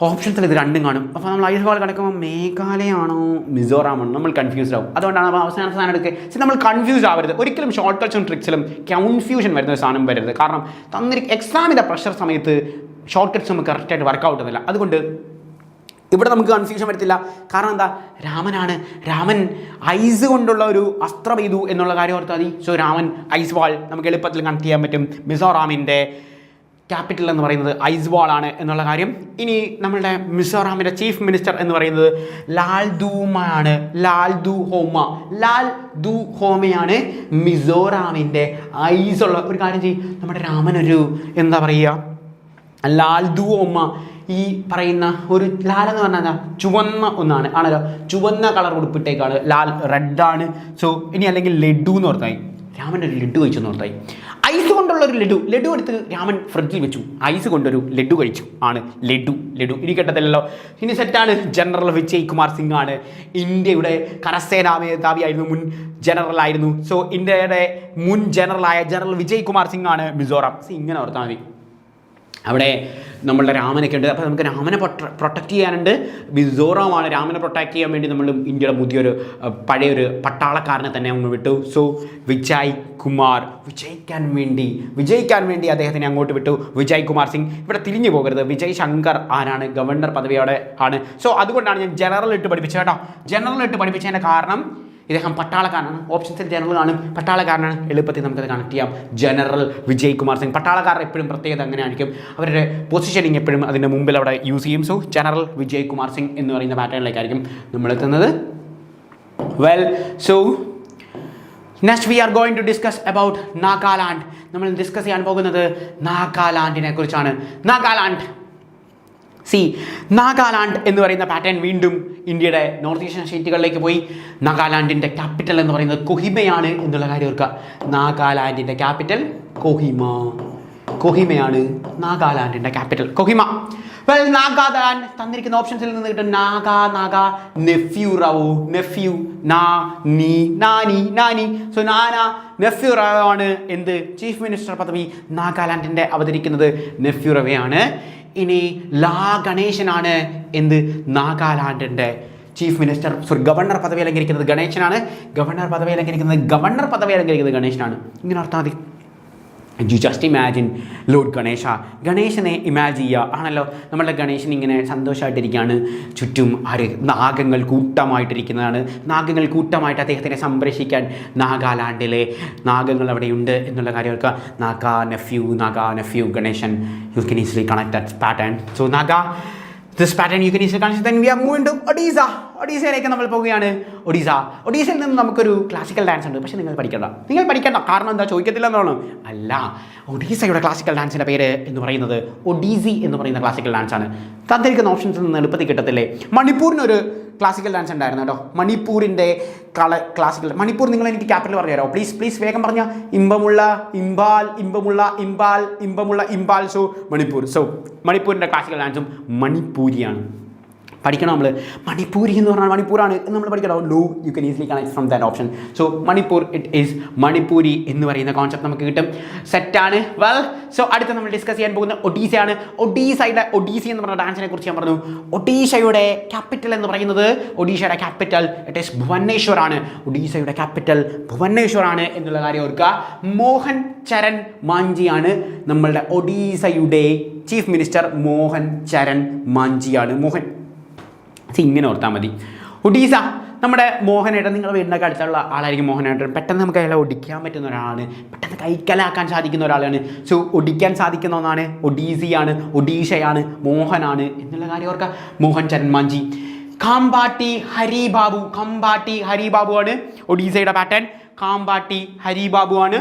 Speaker 1: ഓപ്ഷൻസിൽ ഇത് രണ്ടും കാണും. അപ്പോൾ നമ്മൾ ഐസ് വാൾ കിടക്കുമ്പോൾ മേഘാലയാണോ മിസോറാമാണോ നമ്മൾ കൺഫ്യൂസ്ഡ് ആവും. അതുകൊണ്ടാണ് നമ്മൾ അവസാന സാധനം എടുക്കുക. നമ്മൾ കൺഫ്യൂസ് ആവരുത് ഒരിക്കലും. ഷോർട്ട് കട്ട്സും ട്രിക്സിലും കൺഫ്യൂഷൻ വരുന്ന ഒരു സാധനം വരരുത്. കാരണം എക്സാമിൻ്റെ പ്രഷർ സമയത്ത് ഷോർട്ട് കട്ട്സ് നമുക്ക് കറക്റ്റായിട്ട് വർക്കൗട്ട് ചെയ്യുന്നില്ല. അതുകൊണ്ട് ഇവിടെ നമുക്ക് കൺഫ്യൂഷൻ വരത്തില്ല. കാരണം എന്താ? രാമൻ ഐസ് കൊണ്ടുള്ള ഒരു അസ്ത്രം ചെയ്തു എന്നുള്ള കാര്യം ഓർത്താൽ മതി. സോ രാമൻ ഐസ് വാൾ നമുക്ക് എളുപ്പത്തിൽ കണക്ട് ചെയ്യാൻ പറ്റും. മിസോറാമിൻ്റെ ക്യാപിറ്റൽ എന്ന് പറയുന്നത് ഐസ് വാൾ ആണ് എന്നുള്ള കാര്യം. ഇനി നമ്മളുടെ മിസോറാമിൻ്റെ ചീഫ് മിനിസ്റ്റർ എന്ന് പറയുന്നത് ലാൽ ദു ഹോമയാണ് മിസോറാമിൻ്റെ ഐസുള്ള ഒരു കാര്യം ചെയ്യും. നമ്മുടെ രാമനൊരു എന്താ പറയുക, ലാൽ ദു ഹോമ ഈ പറയുന്ന ഒരു ലാൽ എന്ന് പറഞ്ഞാൽ ചുവന്ന ഒന്നാണ് ആണല്ലോ. ചുവന്ന കളർ ഉടുപ്പിട്ടേക്കാണ്. ലാൽ റെഡാണ്. സോ ഇനി അല്ലെങ്കിൽ ലഡു എന്ന് ഓർത്തായി. രാമൻ ഒരു ലഡു കഴിച്ചു എന്ന് ഓർത്തായി. ഐസ് കൊണ്ടുള്ള ഒരു ലഡു എടുത്ത് രാമൻ ഫ്രിഡ്ജിൽ വെച്ചു. ഐസ് കൊണ്ടൊരു ലഡു കഴിച്ചു ആണ് ലഡു. ഇനി കേട്ടതല്ലോ. ഇനി സെറ്റാണ്. ജനറൽ വിജയ് കുമാർ സിംഗ് ആണ് ഇന്ത്യയുടെ കരസേനാ മേധാവിയായിരുന്നു, മുൻ ജനറലായിരുന്നു. സോ ഇന്ത്യയുടെ മുൻ ജനറലായ ജനറൽ വിജയ് കുമാർ സിംഗ് ആണ് മിസോറാം. ഇങ്ങനെ ഓർത്താൽ മതി. അവിടെ നമ്മളുടെ രാമനൊക്കെ ഉണ്ട്. അപ്പോൾ നമുക്ക് രാമനെ പ്രൊട്ടക്റ്റ് ചെയ്യാനുണ്ട്. മിസോറാമാണ് രാമനെ പ്രൊട്ടക്റ്റ് ചെയ്യാൻ വേണ്ടി നമ്മൾ ഇന്ത്യയുടെ പുതിയൊരു പഴയൊരു പട്ടാളക്കാരനെ തന്നെ അങ്ങ് വിട്ടു. സോ വിജയിക്കാൻ വേണ്ടി അദ്ദേഹത്തിനെ അങ്ങോട്ട് വിട്ടു. വിജയ് കുമാർ സിംഗ്. ഇവിടെ തിരിഞ്ഞു പോകരുത്. വിജയ് ശങ്കർ ആരാണ്? ഗവർണർ പദവിയോടെ ആണ്. സോ അതുകൊണ്ടാണ് ഞാൻ ജനറൽ ഇട്ട് പഠിപ്പിച്ചത് കേട്ടോ. ജനറൽ ഇട്ട് പഠിപ്പിച്ചതിൻ്റെ കാരണം ഇദ്ദേഹം പട്ടാളക്കാരനാണ്. ഓപ്ഷൻസിൽ ജനറൽ കാണും. പട്ടാളക്കാരനാണ്. എളുപ്പത്തിൽ നമുക്കത് കണക്ട് ചെയ്യാം. ജനറൽ വിജയ് കുമാർ സിംഗ്. പട്ടാളക്കാർ എപ്പോഴും പ്രത്യേകത അങ്ങനെ ആയിരിക്കും. അവരുടെ പൊസിഷനിങ് എപ്പോഴും അതിൻ്റെ മുമ്പിൽ അവിടെ യൂസ് ചെയ്യും. സോ ജനറൽ വിജയ് കുമാർ സിംഗ് എന്ന് പറയുന്ന പാറ്റേണിലേക്കായിരിക്കും നമ്മളെത്തുന്നത്. So next we are going to discuss about Nagaland. നമ്മൾ ഡിസ്കസ് ചെയ്യാൻ പോകുന്നത് നാഗാലാൻഡിനെ കുറിച്ചാണ്. നാഗാലാൻഡ് എന്ന് പറയുന്ന പാറ്റേൺ വീണ്ടും ഇന്ത്യയുടെ നോർത്ത് ഈസ്റ്റേൺ സ്റ്റേറ്റുകളിലേക്ക് പോയി. നാഗാലാൻഡിൻ്റെ ക്യാപിറ്റൽ എന്ന് പറയുന്നത് കൊഹിമയാണ് എന്നുള്ള കാര്യം ഓർക്കുക. നാഗാലാൻഡിൻ്റെ ക്യാപിറ്റൽ കൊഹിമയാണ്. നാഗാലാൻഡിൻ്റെ ക്യാപിറ്റൽ കൊഹിമ. നാഗാലാൻഡ് തന്നിരിക്കുന്ന ഓപ്ഷൻസിൽ നിന്ന് കിട്ടും നാനി. സോ നെഫ്യൂ റാവു ആണ് എന്ത് ചീഫ് മിനിസ്റ്റർ പദവി. നാഗാലാൻഡിൻ്റെ അവതരിക്കുന്നത് നെഫ്യൂ റാവയാണ്. ഇനി ഗണേശനാണ് എന്ത് നാഗാലാൻഡിൻ്റെ ചീഫ് മിനിസ്റ്റർ. ഗവർണർ പദവി അലങ്കരിക്കുന്നത് ഗണേശനാണ്. ഗവർണർ പദവി അലങ്കരിക്കുന്നത് ഗണേശനാണ്. ഇങ്ങനെ ഓർത്താൽ മതി. യു ജസ്റ്റ് ഇമാജിൻ ലോർഡ് ഗണേശനെ ഇമാജിൻ ചെയ്യുക ആണല്ലോ. നമ്മളുടെ ഗണേശൻ ഇങ്ങനെ സന്തോഷമായിട്ടിരിക്കുകയാണ്. ചുറ്റും നാഗങ്ങൾ കൂട്ടമായിട്ടിരിക്കുന്നതാണ്. നാഗങ്ങൾ കൂട്ടമായിട്ട് അദ്ദേഹത്തിനെ സംരക്ഷിക്കാൻ നാഗാലാൻഡിലെ നാഗങ്ങൾ അവിടെയുണ്ട് എന്നുള്ള കാര്യം ഓർക്കുക. Naga nephew Ganesan. You can easily connect that pattern. So this pattern you can easily consider. Then we are moving to ഒഡീസയിലേക്ക് നമ്മൾ പോവുകയാണ്. ഒഡീസയിൽ നിന്ന് നമുക്കൊരു ക്ലാസിക്കൽ ഡാൻസ് ഉണ്ട്. പക്ഷേ നിങ്ങൾ പഠിക്കണ്ട. കാരണം എന്താ ചോദിക്കത്തില്ല എന്നാണ്. അല്ല, ഒഡീസയുടെ ക്ലാസിക്കൽ ഡാൻസിൻ്റെ പേര് എന്ന് പറയുന്നത് ഒഡീസി എന്ന് പറയുന്ന ക്ലാസിക്കൽ ഡാൻസാണ്. തന്നിരിക്കുന്ന ഓപ്ഷൻസിൽ നിന്ന് എളുപ്പത്തിൽ കിട്ടത്തില്ലേ? മണിപ്പൂരിനൊരു ക്ലാസിക്കൽ ഡാൻസ് ഉണ്ടായിരുന്നു കേട്ടോ. മണിപ്പൂരിൻ്റെ മണിപ്പൂർ നിങ്ങൾ എനിക്ക് ക്യാപിറ്റൽ പറഞ്ഞു തരാമോ പ്ലീസ് വേഗം പറഞ്ഞാൽ. ഇമ്പാൽ. സോ മണിപ്പൂരിൻ്റെ ക്ലാസിക്കൽ ഡാൻസും മണിപ്പൂരിയാണ്. പഠിക്കണം നമ്മൾ. മണിപ്പൂരി എന്ന് പറഞ്ഞാൽ മണിപ്പൂരാണ് എന്ന് നമ്മൾ പഠിക്കണം. U can easily connect from that option. So Manipur it is Manipuri എന്ന് പറയുന്ന കോൺസെപ്റ്റ് നമുക്ക് കിട്ടും. സെറ്റാണ്. സോ അടുത്ത നമ്മൾ ഡിസ്കസ് ചെയ്യാൻ പോകുന്ന ഒഡീസയാണ്. ഒഡീസി എന്ന് പറഞ്ഞ ഡാൻസിനെ കുറിച്ച് ഞാൻ പറഞ്ഞു. ഒഡീഷയുടെ ക്യാപിറ്റൽ എന്ന് പറയുന്നത് ഇറ്റ് ഈസ് ഭുവനേശ്വർ ആണ്. ഒഡീസയുടെ ക്യാപിറ്റൽ ഭുവനേശ്വർ ആണ് എന്നുള്ള കാര്യം ഓർക്കുക. മോഹൻ ചരൺ മാഞ്ചിയാണ് നമ്മളുടെ ഒഡീസയുടെ ചീഫ് മിനിസ്റ്റർ. മോഹൻ ചരൺ മാഞ്ചിയാണ്. ഇങ്ങനെ ഓർത്താൽ മതി. ഒഡീസ നമ്മുടെ മോഹനേട്ടൻ. നിങ്ങളുടെ വീടിനൊക്കെ അടുത്തുള്ള ആളായിരിക്കും മോഹനേട്ടൻ. പെട്ടെന്ന് നമുക്ക് അയാളെ ഒടിക്കാൻ പറ്റുന്ന ഒരാളാണ്. പെട്ടെന്ന് കൈക്കലാക്കാൻ സാധിക്കുന്ന ഒരാളാണ്. സോ ഒടിക്കാൻ സാധിക്കുന്ന ഒന്നാണ്. ഒഡീഷയാണ്, മോഹനാണ് എന്നുള്ള കാര്യം ഓർക്കുക. മോഹൻ ചരൺ മാഞ്ചി. കാമ്പാട്ടി ഹരിബാബു ആണ് ഒഡീസയുടെ പാറ്റേൺ. കാമ്പാട്ടി ഹരിബാബു ആണ്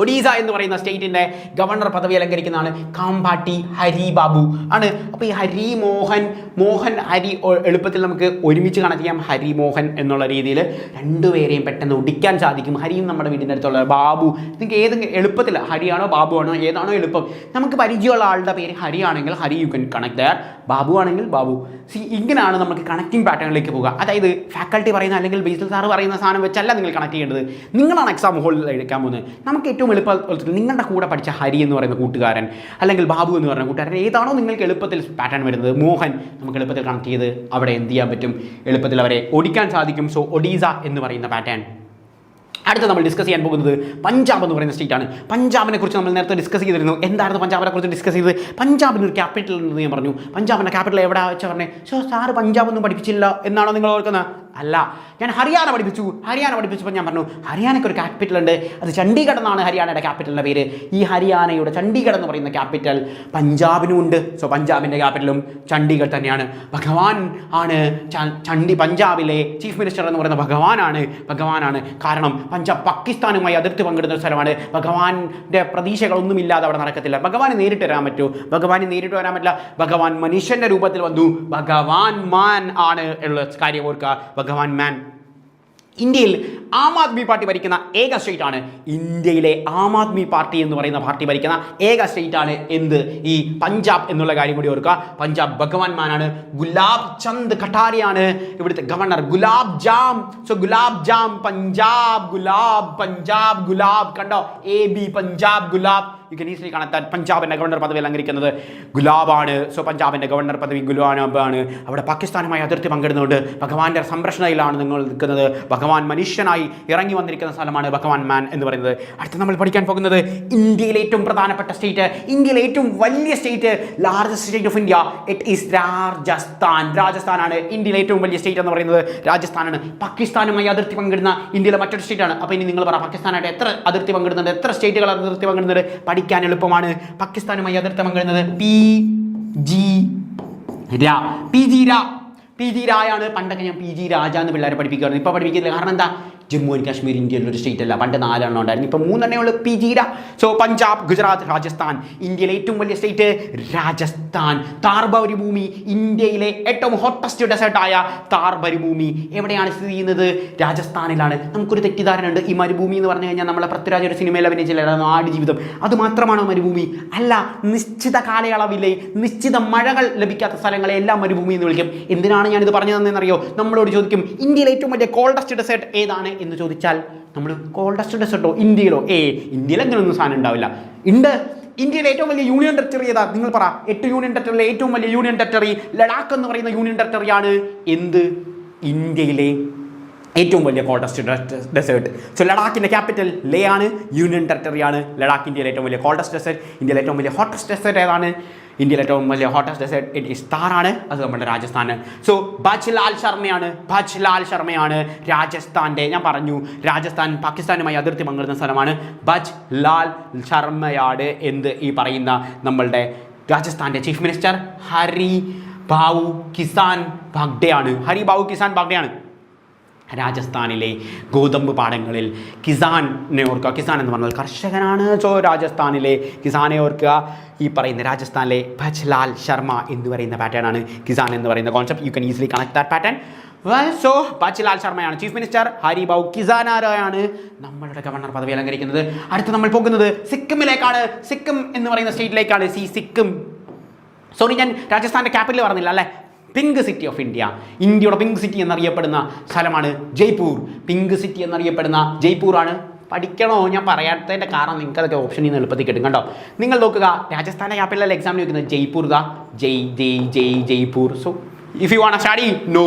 Speaker 1: ഒഡീസ എന്ന് പറയുന്ന സ്റ്റേറ്റിൻ്റെ ഗവർണർ പദവി അലങ്കരിക്കുന്നതാണ് കാമ്പാട്ടി ഹരി ബാബു ആണ്. അപ്പോൾ ഈ മോഹൻ ഹരി എളുപ്പത്തിൽ നമുക്ക് ഒരുമിച്ച് കണക്ട് ചെയ്യാം. ഹരി മോഹൻ എന്നുള്ള രീതിയിൽ രണ്ടുപേരെയും പെട്ടെന്ന് ഒടിക്കാൻ സാധിക്കും. ഹരിയും നമ്മുടെ വീടിൻ്റെ അടുത്തുള്ള ബാബു. നിങ്ങൾക്ക് ഏത് എളുപ്പത്തിൽ ഹരിയാണോ ബാബു ആണോ ഏതാണോ എളുപ്പം. നമുക്ക് പരിചയമുള്ള ആളുടെ പേര് ഹരി ആണെങ്കിൽ Hari you can connect there, Babu ആണെങ്കിൽ ബാബു. ഇങ്ങനെയാണ് നമുക്ക് കണക്റ്റിംഗ് പാറ്റേണിലേക്ക് പോകുക. അതായത് ഫാക്കൽറ്റി പറയുന്ന അല്ലെങ്കിൽ ബേസിൽ സാറ് പറയുന്ന സാധനം വെച്ചല്ല നിങ്ങൾ കണക്ട് ചെയ്യേണ്ടത്. നിങ്ങളാണ് എക്സാം ഹോളിൽ എടുക്കാൻ പോകുന്നത്. നമുക്ക് ഏറ്റവും എളുപ്പത്തിൽ നിങ്ങളുടെ കൂടെ പഠിച്ച ഹരി എന്ന് പറയുന്ന കൂട്ടുകാരൻ അല്ലെങ്കിൽ ബാബു എന്ന് പറയുന്ന കൂട്ടുകാരൻ ഏതാണോ നിങ്ങൾക്ക് എളുപ്പത്തിൽ പാറ്റേൺ വരുന്നത്, മോഹൻ നമുക്ക് എളുപ്പത്തിൽ കണക്ട് ചെയ്ത് അവിടെ എന്ത് ചെയ്യാൻ പറ്റും, എളുപ്പത്തിൽ അവരെ ഓടിക്കാൻ സാധിക്കും. സോ ഒഡീസ എന്ന് പറയുന്ന പാറ്റേൺ. അടുത്ത നമ്മൾ ഡിസ്കസ് ചെയ്യാൻ പോകുന്നത് പഞ്ചാബ് എന്ന് പറയുന്ന സ്റ്റേറ്റ് ആണ്. പഞ്ചാബിനെ കുറിച്ച് നമ്മൾ നേരത്തെ ഡിസ്കസ് ചെയ്തിരുന്നു. എന്തായിരുന്നു പഞ്ചാബിനെ കുറിച്ച് ഡിസ്കസ് ചെയ്തത്? പഞ്ചാബിന് ഒരു ക്യാപിറ്റൽ എന്ന് ഞാൻ പറഞ്ഞു. പഞ്ചാബിൻ്റെ ക്യാപിറ്റൽ എവിടെ വെച്ചാൽ പറഞ്ഞേ? സാറ് പഞ്ചാബ് ഒന്നും പഠിപ്പിച്ചില്ല എന്നാണോ നിങ്ങൾ ഓർക്കുന്നത്? അല്ല, ഞാൻ ഹരിയാന പഠിപ്പിച്ചപ്പോൾ ഞാൻ പറഞ്ഞു ഹരിയാനയ്ക്ക് ഒരു ക്യാപിറ്റൽ ഉണ്ട്, അത് ചണ്ഡീഗഡ് എന്നാണ് ഹരിയാനയുടെ ക്യാപിറ്റലിൻ്റെ പേര്. ഈ ഹരിയാനയുടെ ചണ്ഡീഗഡ് എന്ന് പറയുന്ന ക്യാപിറ്റൽ പഞ്ചാബിനും ഉണ്ട്. സോ പഞ്ചാബിൻ്റെ ക്യാപിറ്റലും ചണ്ഡീഗഡ് തന്നെയാണ്. ഭഗവാൻ ആണ് പഞ്ചാബിലെ ചീഫ് മിനിസ്റ്റർ എന്ന് പറയുന്ന ഭഗവാനാണ്. കാരണം പഞ്ചാബ് പാകിസ്ഥാനുമായി അതിർത്തി പങ്കിടുന്ന ഒരു സ്ഥലമാണ്. ഭഗവാന്റെ പ്രതീക്ഷകളൊന്നുമില്ലാതെ അവിടെ നടക്കത്തില്ല. ഭഗവാന് നേരിട്ട് വരാൻ പറ്റുമോ? ഭഗവാന് നേരിട്ട് വരാൻ പറ്റില്ല. ഭഗവാൻ മനുഷ്യൻ്റെ രൂപത്തിൽ വന്നു. ഭഗവാൻ മാൻ ആണ് ഉള്ള കാര്യം ഓർക്കുക. ഭഗവാൻ മാൻ. ഇന്ത്യയിൽ ആം ആദ്മി പാർട്ടി ഭരിക്കുന്ന ഏക സ്റ്റേറ്റ് ആണ്. ഇന്ത്യയിലെ ആം ആദ്മി പാർട്ടി എന്ന് പറയുന്ന പാർട്ടി ഭരിക്കുന്ന ഏക സ്റ്റേറ്റ് ആണ് എന്ത്? ഈ പഞ്ചാബ് എന്നുള്ള കാര്യം കൂടി ഓർക്കുക. പഞ്ചാബ് ഭഗവാൻ മാനാണ്. ഗുലാബ് ചന്ദ് ഖട്ടാരിയാണ് ഇവിടുത്തെ governor. Gulab jam. So Gulab jam Punjab, Punjab Gulab. കണ്ടോ? AB Punjab Gulab. You can easily connect. പഞ്ചാബിൻ്റെ ഗവർണർ പദവി അലങ്കരിക്കുന്നത് ഗുലാബാണ്. സോ പഞ്ചാബിൻ്റെ ഗവർണർ പദവി ഗുലാബാണ്. അവിടെ പാകിസ്ഥാനുമായി അതിർത്തി പങ്കിടുന്നുണ്ട്. ഭഗവാന്റെ സംരക്ഷണയിലാണ് നിങ്ങൾ നിൽക്കുന്നത്. ഭഗവാൻ മനുഷ്യനായി ഇറങ്ങി വന്നിരിക്കുന്ന സ്ഥലമാണ് ഭഗവാൻ മാൻ എന്ന് പറയുന്നത്. അടുത്ത നമ്മൾ പഠിക്കാൻ പോകുന്നത് ഇന്ത്യയിലെ ഏറ്റവും പ്രധാനപ്പെട്ട സ്റ്റേറ്റ്, ഇന്ത്യയിലെ ഏറ്റവും വലിയ state, largest state of India. It is രാജസ്ഥാനാണ്. ഇന്ത്യയിലെ ഏറ്റവും വലിയ സ്റ്റേറ്റ് എന്ന് പറയുന്നത് രാജസ്ഥാനാണ്. പാകിസ്ഥാനുമായി അതിർത്തി പങ്കിടുന്ന ഇന്ത്യയിലെ മറ്റൊരു സ്റ്റേറ്റാണ്. അപ്പോൾ ഇനി നിങ്ങൾ പറ, പാകിസ്ഥാനായിട്ട് എത്ര അതിർത്തി പങ്കിടുന്നുണ്ട്? എത്ര സ്റ്റേറ്റുകൾ അതിർത്തി പങ്കിടുന്നുണ്ട്? പഠിക്കാൻ എളുപ്പമാണ്. പാകിസ്ഥാനുമായി അതിർത്തി പങ്കിടുന്നത് PG രായാണ്. പണ്ടൊക്കെ ഞാൻ PG രാജ എന്ന് പിള്ളേരെ പഠിപ്പിക്കുമായിരുന്നു. ഇപ്പോൾ പഠിപ്പിക്കില്ല. കാരണം എന്താ? ജമ്മു ആൻഡ് കാശ്മീർ ഇന്ത്യയിലെ ഒരു സ്റ്റേറ്റ് അല്ല. പണ്ട് 4 എണ്ണം ഉണ്ടായിരുന്നു, ഇപ്പോൾ 3 എണ്ണേ ഉള്ളൂ. PG രാ. സോ പഞ്ചാബ്, ഗുജറാത്ത്, രാജസ്ഥാൻ. ഇന്ത്യയിലെ ഏറ്റവും വലിയ സ്റ്റേറ്റ് രാജസ്ഥാൻ. താർ മരുഭൂമി, ഇന്ത്യയിലെ ഏറ്റവും ഹോട്ടസ്റ്റ് ഡെസേർട്ടായ താർ മരുഭൂമി എവിടെയാണ് സ്ഥിതി ചെയ്യുന്നത്? രാജസ്ഥാനിലാണ്. നമുക്കൊരു തെറ്റിദ്ധാരണ ഉണ്ട്, ഈ മരുഭൂമി എന്ന് പറഞ്ഞു കഴിഞ്ഞാൽ നമ്മളെ പൃഥ്വിരാജ് ഒരു സിനിമയിൽ അഭിനയിച്ചില്ല ആടുജീവിതം, അത് മാത്രമാണോ മരുഭൂമി? അല്ല. നിശ്ചിത കാലയളവിലെ നിശ്ചിത മഴകൾ ലഭിക്കാത്ത സ്ഥലങ്ങളെ എല്ലാം മരുഭൂമി എന്ന് വിളിക്കും. എന്തിനാണ് ഞാനിത് പറഞ്ഞു തന്നതെന്നറിയോ? നമ്മളോട് ചോദിക്കും ഇന്ത്യയിലെ ഏറ്റവും വലിയ കോൾഡസ്റ്റ് ഡെസേർട്ട് ഏതാണ് എന്ന് ചോദിച്ചാൽ നമ്മൾ കോൾഡസ്റ്റ് ഡെസേർട്ടോ ഇന്ത്യയിലോ? ഇന്ത്യയിൽ അങ്ങനെയൊന്നും സാധനം ഉണ്ടാവില്ല. ഉണ്ട്. ഇന്ത്യയിലെ ഏറ്റവും വലിയ യൂണിയൻ ടെറിട്ടറി ഏതാ? നിങ്ങൾ പറ. 8 യൂണിയൻ ടെറിട്ടറിയിലെ ഏറ്റവും വലിയ യൂണിയൻ ടെറിട്ടറി ലഡാക്ക് എന്ന് പറയുന്ന യൂണിയൻ ടെറിട്ടറിയാണ്. എന്ത്? ഇന്ത്യയിലെ ഏറ്റവും വലിയ കോൾഡസ്റ്റ് ഡെസേർട്ട്. സോ ലഡാക്കിൻ്റെ ക്യാപിറ്റൽ ലേ ആണ്. യൂണിയൻ ടെറിട്ടറിയാണ് ലഡാക്ക്. ഇന്ത്യയിലെ ഏറ്റവും വലിയ കോൾഡസ്റ്റ് ഡെസേർട്ട്. ഇന്ത്യയിലെ ഏറ്റവും വലിയ ഹോട്ടസ്റ്റ് ഡെസേർട്ട് ഏതാണ്? ഇന്ത്യയിലെ ഏറ്റവും വലിയ ഹോട്ടസ്റ്റ് ഡെസേർട്ട് ഇറ്റ് ഈസ് താറാണ്. അത് നമ്മുടെ രാജസ്ഥാന്. സോ ഭജ് ലാൽ ശർമ്മയാണ് രാജസ്ഥാൻ്റെ. ഞാൻ പറഞ്ഞു രാജസ്ഥാൻ പാകിസ്ഥാനുമായി അതിർത്തി പങ്കിടുന്ന സ്ഥലമാണ്. ഭജ് ലാൽ ശർമ്മയാണ് എന്ത്? ഈ പറയുന്ന നമ്മളുടെ രാജസ്ഥാൻ്റെ ചീഫ് മിനിസ്റ്റർ ഹരി ഭാവു കിസാൻ ബാഗ്ഡെയാണ്. രാജസ്ഥാനിലെ ഗോതമ്പ് പാടങ്ങളിൽ കിസാനെ ഓർക്കുക. കിസാൻ എന്ന് പറഞ്ഞാൽ കർഷകനാണ്. സോ രാജസ്ഥാനിലെ കിസാനെ ഓർക്കുക. ഈ പറയുന്ന രാജസ്ഥാനിലെ ഭജ് ലാൽ ശർമ്മ എന്ന് പറയുന്ന പാറ്റേൺ ആണ് കിസാൻ എന്ന് പറയുന്ന concept. You can easily connect that pattern. So Bhaj Lal ശർമ്മയാണ് ചീഫ് മിനിസ്റ്റർ. ഹരി ഭാവു കിസാനാരായാണ് നമ്മളുടെ ഗവർണർ പദവി അലങ്കരിക്കുന്നത്. അടുത്ത് നമ്മൾ പോകുന്നത് സിക്കിമിലേക്കാണ്. സിക്കിം എന്ന് പറയുന്ന സ്റ്റേറ്റിലേക്കാണ്. സിക്കിം. സോറി, ഞാൻ രാജസ്ഥാൻ്റെ ക്യാപിറ്റൽ പറഞ്ഞില്ല അല്ലേ? Pink city of India. ഇന്ത്യയുടെ പിങ്ക് സിറ്റി എന്നറിയപ്പെടുന്ന സ്ഥലമാണ് ജയ്പൂർ. പിങ്ക് സിറ്റി എന്നറിയപ്പെടുന്ന ജയ്പൂറാണ്. പഠിക്കണോ? ഞാൻ പറയാത്തതിൻ്റെ കാരണം നിങ്ങൾക്ക് അതൊക്കെ ഓപ്ഷനിൽ നിന്ന് എളുപ്പത്തിൽ കിട്ടും. കണ്ടോ? നിങ്ങൾ നോക്കുക, രാജസ്ഥാൻ്റെ ക്യാപിറ്റൽ എക്സാമിന് വെക്കുന്നത് Jaipur. Jaipur. So if you want study know.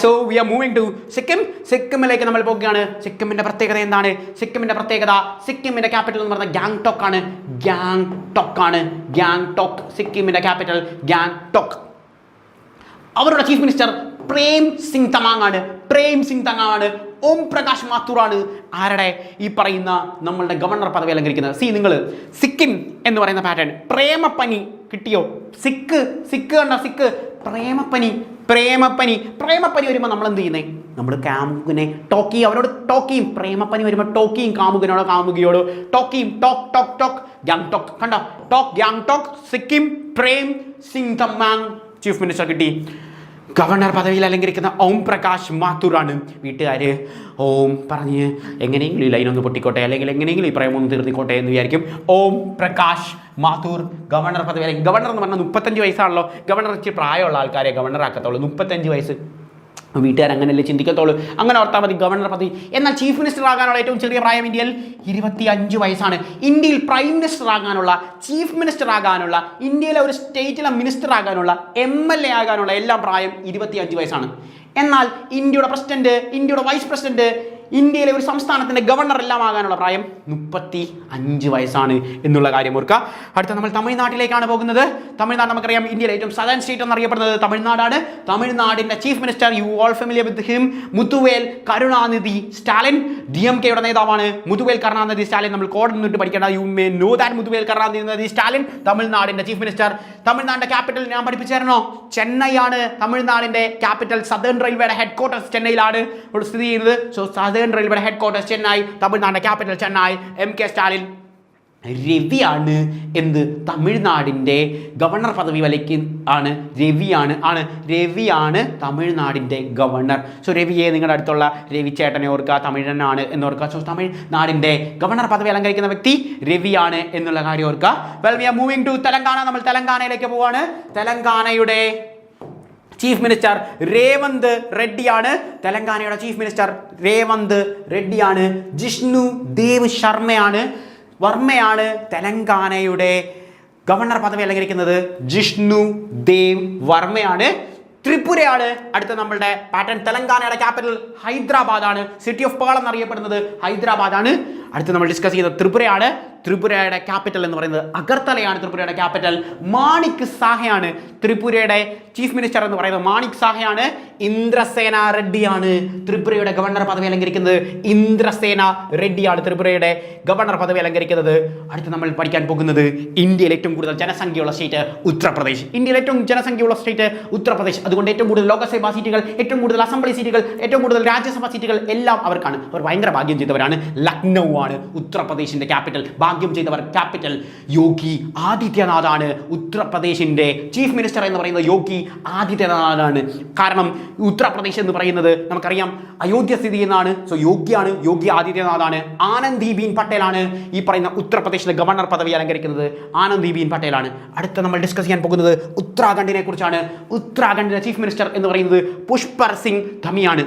Speaker 1: So we are moving to സിക്കിമിലേക്ക് നമ്മൾ പോകുകയാണ്. സിക്കിമിൻ്റെ പ്രത്യേകത എന്താണ്? സിക്കിമിൻ്റെ ക്യാപിറ്റൽ എന്ന് പറയുന്നത് ഗാങ്ടോക്ക് ആണ്. സിക്കിമിൻ്റെ ക്യാപിറ്റൽ ഗാങ്ടോക്ക്. അവരുടെ ചീഫ് മിനിസ്റ്റർ പ്രേം സിംഗ് തമാങ് ആണ്. ഓം പ്രകാശ് മാത്തൂറാണ് ആരുടെ? ഈ പറയുന്ന നമ്മളുടെ ഗവർണർ പദവി അലങ്കരിക്കുന്നത്. നിങ്ങൾ സിക്കിം എന്ന് പറയുന്ന പാറ്റേൺ. പ്രേമപ്പനി കിട്ടിയോ? സിക്ക് പ്രേമപ്പനി വരുമ്പോൾ നമ്മൾ എന്ത് ചെയ്യുന്നത്? നമ്മൾ കാമുകനെ ടോക്ക് ചെയ്യും, അവരോട് ടോക്ക് ചെയ്യും. പ്രേമപ്പനി വരുമ്പോൾ ടോക്ക് ചെയ്യും കാമുകനോടോ കാമുകിയോടോ ടോക്ക് ചെയ്യും. ടോക്ക് ടോക്ക് ടോക്ക് ഗാങ്ടോക്ക് കണ്ടോ, talk Gangtok Sikkim Prem Singh Tamang chief minister കിട്ടി. ഗവർണർ പദവിയിൽ അലങ്കരിക്കുന്ന ഓം പ്രകാശ് മാത്തൂറാണ്. വീട്ടുകാർ ഓം പറഞ്ഞ് എങ്ങനെയെങ്കിലും ഈ ലൈനൊന്ന് പൊട്ടിക്കോട്ടെ, അല്ലെങ്കിൽ എങ്ങനെയെങ്കിലും ഈ പ്രേമൊന്ന് തീർത്തിക്കോട്ടെ എന്ന് വിചാരിക്കും. ഓം പ്രകാശ് മാത്തൂർ ഗവർണർ പദവി, അല്ലെങ്കിൽ ഗവർണർ എന്ന് പറഞ്ഞാൽ 35 വയസ്സാണല്ലോ. ഗവർണർ ഇച്ചിരി പ്രായമുള്ള ആൾക്കാരെ ഗവർണർ ആക്കത്തുള്ളൂ. 35 വയസ്സ് വീട്ടുകാർ അങ്ങനെയല്ലേ ചിന്തിക്കത്തുള്ളൂ. അങ്ങനെ ഓർത്താൽ മതി ഗവർണർ പദവി. എന്നാൽ ചീഫ് മിനിസ്റ്റർ ആകാനുള്ള ഏറ്റവും ചെറിയ പ്രായം ഇന്ത്യയിൽ 25 വയസ്സാണ്. ഇന്ത്യയിൽ പ്രൈം മിനിസ്റ്റർ ആകാനുള്ള, ചീഫ് മിനിസ്റ്റർ ആകാനുള്ള, ഇന്ത്യയിലെ ഒരു സ്റ്റേറ്റിലെ മിനിസ്റ്റർ ആകാനുള്ള, MLA ആകാനുള്ള എല്ലാം പ്രായം 25 വയസ്സാണ്. എന്നാൽ ഇന്ത്യയുടെ പ്രസിഡന്റ്, ഇന്ത്യയുടെ വൈസ് പ്രസിഡന്റ്, ഇന്ത്യയിലെ ഒരു സംസ്ഥാനത്തിൻ്റെ ഗവർണർ എല്ലാം ആകാനുള്ള പ്രായം 35 വയസ്സാണ് എന്നുള്ള കാര്യം ഓർക്കുക. അടുത്ത നമ്മൾ തമിഴ്നാട്ടിലേക്കാണ് പോകുന്നത്. തമിഴ്നാട് നമുക്കറിയാം ഇന്ത്യയിലെ ഏറ്റവും സദേൺ സ്റ്റേറ്റ് എന്നറിയപ്പെടുന്നത് തമിഴ്നാടാണ്. തമിഴ്നാടിൻ്റെ chief minister, you all familiar with him, Muthuvel Karunanidhi Stalin. DMKയുടെ നേതാവാണ് മുത്തുവേൽ കരുണാനിധി സ്റ്റാലിൻ. നമ്മൾ കോഡ് നിന്നിട്ട് പഠിക്കേണ്ട, you may know that Muthuvel Karunanidhi Stalin തമിഴ്നാടിൻ്റെ ചീഫ് മിനിസ്റ്റർ. തമിഴ്നാടിൻ്റെ ക്യാപിറ്റൽ ഞാൻ പഠിപ്പിച്ചായിരുന്നോ? ചെന്നൈ ആണ് തമിഴ്നാടിൻ്റെ ക്യാപിറ്റൽ. സദേൺ റെയിൽവേയുടെ ഹെഡ് ക്വാർട്ടേഴ്സ് ചെന്നൈയിലാണ് സ്ഥിതി ചെയ്യുന്നത്. സോ സദേൺ റെയിൽവേയുടെ ഹെഡ് ക്വാർട്ടേഴ്സ് ചെന്നൈ, തമിഴ്നാടിൻ്റെ ക്യാപിറ്റൽ ചെന്നൈ. MK സ്റ്റാലിൻ രവിയാണ് എന്ത് തമിഴ്നാടിൻ്റെ ഗവർണർ പദവി വലയ്ക്ക് ആണ്. രവിയാണ് തമിഴ്നാടിൻ്റെ ഗവർണർ. സോ രവിയെ നിങ്ങളുടെ അടുത്തുള്ള രവി ചേട്ടനെ ഓർക്കുക, തമിഴനാണ് എന്നോർക്കുക. സോ തമിഴ്നാടിൻ്റെ ഗവർണർ പദവി അലങ്കരിക്കുന്ന വ്യക്തി രവിയാണ് എന്നുള്ള കാര്യം ഓർക്കുക. Well we are moving to Telangana. നമ്മൾ തെലങ്കാനയിലേക്ക് പോവാണ്. തെലങ്കാനയുടെ ചീഫ് മിനിസ്റ്റർ രേവന്ത് റെഡ്ഡിയാണ്. തെലങ്കാനയുടെ ചീഫ് മിനിസ്റ്റർ രേവന്ത് റെഡ്ഡിയാണ്. ജിഷ്ണു ദേവ് വർമ്മയാണ് തെലങ്കാനയുടെ ഗവർണർ പദവി അലങ്കരിക്കുന്നത്. ജിഷ്ണു ദേവ് വർമ്മയാണ്. ത്രിപുരയാണ് അടുത്ത നമ്മളുടെ പാറ്റേൺ. തെലങ്കാനയുടെ ക്യാപിറ്റൽ ഹൈദരാബാദാണ്. സിറ്റി ഓഫ് പേൾ എന്നറിയപ്പെടുന്നത് ഹൈദരാബാദാണ്. അടുത്ത് നമ്മൾ ഡിസ്കസ് ചെയ്ത ത്രിപുരയാണ്. ത്രിപുരയുടെ ക്യാപിറ്റൽ എന്ന് പറയുന്നത് അഗർത്തലയാണ്. ത്രിപുരയുടെ ക്യാപിറ്റൽ മാണിക് സാഹയാണ്. ത്രിപുരയുടെ ചീഫ് മിനിസ്റ്റർ എന്ന് പറയുന്നത് മാണിക് സാഹയാണ്. ഇന്ദ്രസേന റെഡ്ഡിയാണ് ത്രിപുരയുടെ ഗവർണർ പദവി അലങ്കരിക്കുന്നത്. ഇന്ദ്രസേന റെഡ്ഡിയാണ് ത്രിപുരയുടെ ഗവർണർ പദവി അലങ്കരിക്കുന്നത്. അടുത്ത് നമ്മൾ പഠിക്കാൻ പോകുന്നത് ഇന്ത്യയിൽ ഏറ്റവും കൂടുതൽ ജനസംഖ്യയുള്ള സ്റ്റേറ്റ് ഉത്തർപ്രദേശ്. ഇന്ത്യയിൽ ഏറ്റവും ജനസംഖ്യയുള്ള സ്റ്റേറ്റ് ഉത്തർപ്രദേശ്. അതുകൊണ്ട് ഏറ്റവും കൂടുതൽ ലോകസഭാ സീറ്റുകൾ, ഏറ്റവും കൂടുതൽ അസംബ്ലി സീറ്റുകൾ, ഏറ്റവും കൂടുതൽ രാജ്യസഭാ സീറ്റുകൾ എല്ലാം അവർക്കാണ്. അവർ ഭയങ്കര ഭാഗ്യം ചെയ്തവരാണ്. ലക്നൗ ആണ് ഉത്തർപ്രദേശിന്റെ ക്യാപിറ്റൽ. ഭാഗ്യം ചെയ്തവർ ക്യാപിറ്റൽ യോഗി ആദിത്യനാഥാണ്. ഉത്തർപ്രദേശിന്റെ ചീഫ് മിനിസ്റ്റർ എന്ന് പറയുന്നത് യോഗി ആദിത്യനാഥാണ്. കാരണം ഉത്തർപ്രദേശ് എന്ന് പറയുന്നത് നമുക്കറിയാം അയോധ്യ സ്ഥിതി ചെയ്യുന്നതാണ്. സോ യോഗിയാണ്, യോഗി ആദിത്യനാഥാണ്. ആനന്ദിബീൻ പട്ടേലാണ് ഈ പറയുന്ന ഉത്തർപ്രദേശിലെ ഗവർണർ പദവി അലങ്കരിക്കുന്നത്. ആനന്ദിബീൻ പട്ടേലാണ്. അടുത്ത നമ്മൾ ഡിസ്കസ് ചെയ്യാൻ പോകുന്നത് ഉത്തരാഖണ്ഡിനെ കുറിച്ചാണ്. ഉത്തരാഖണ്ഡിലെ ചീഫ് മിനിസ്റ്റർ എന്ന് പറയുന്നത് പുഷ്പർ സിംഗ് ധമിയാണ്.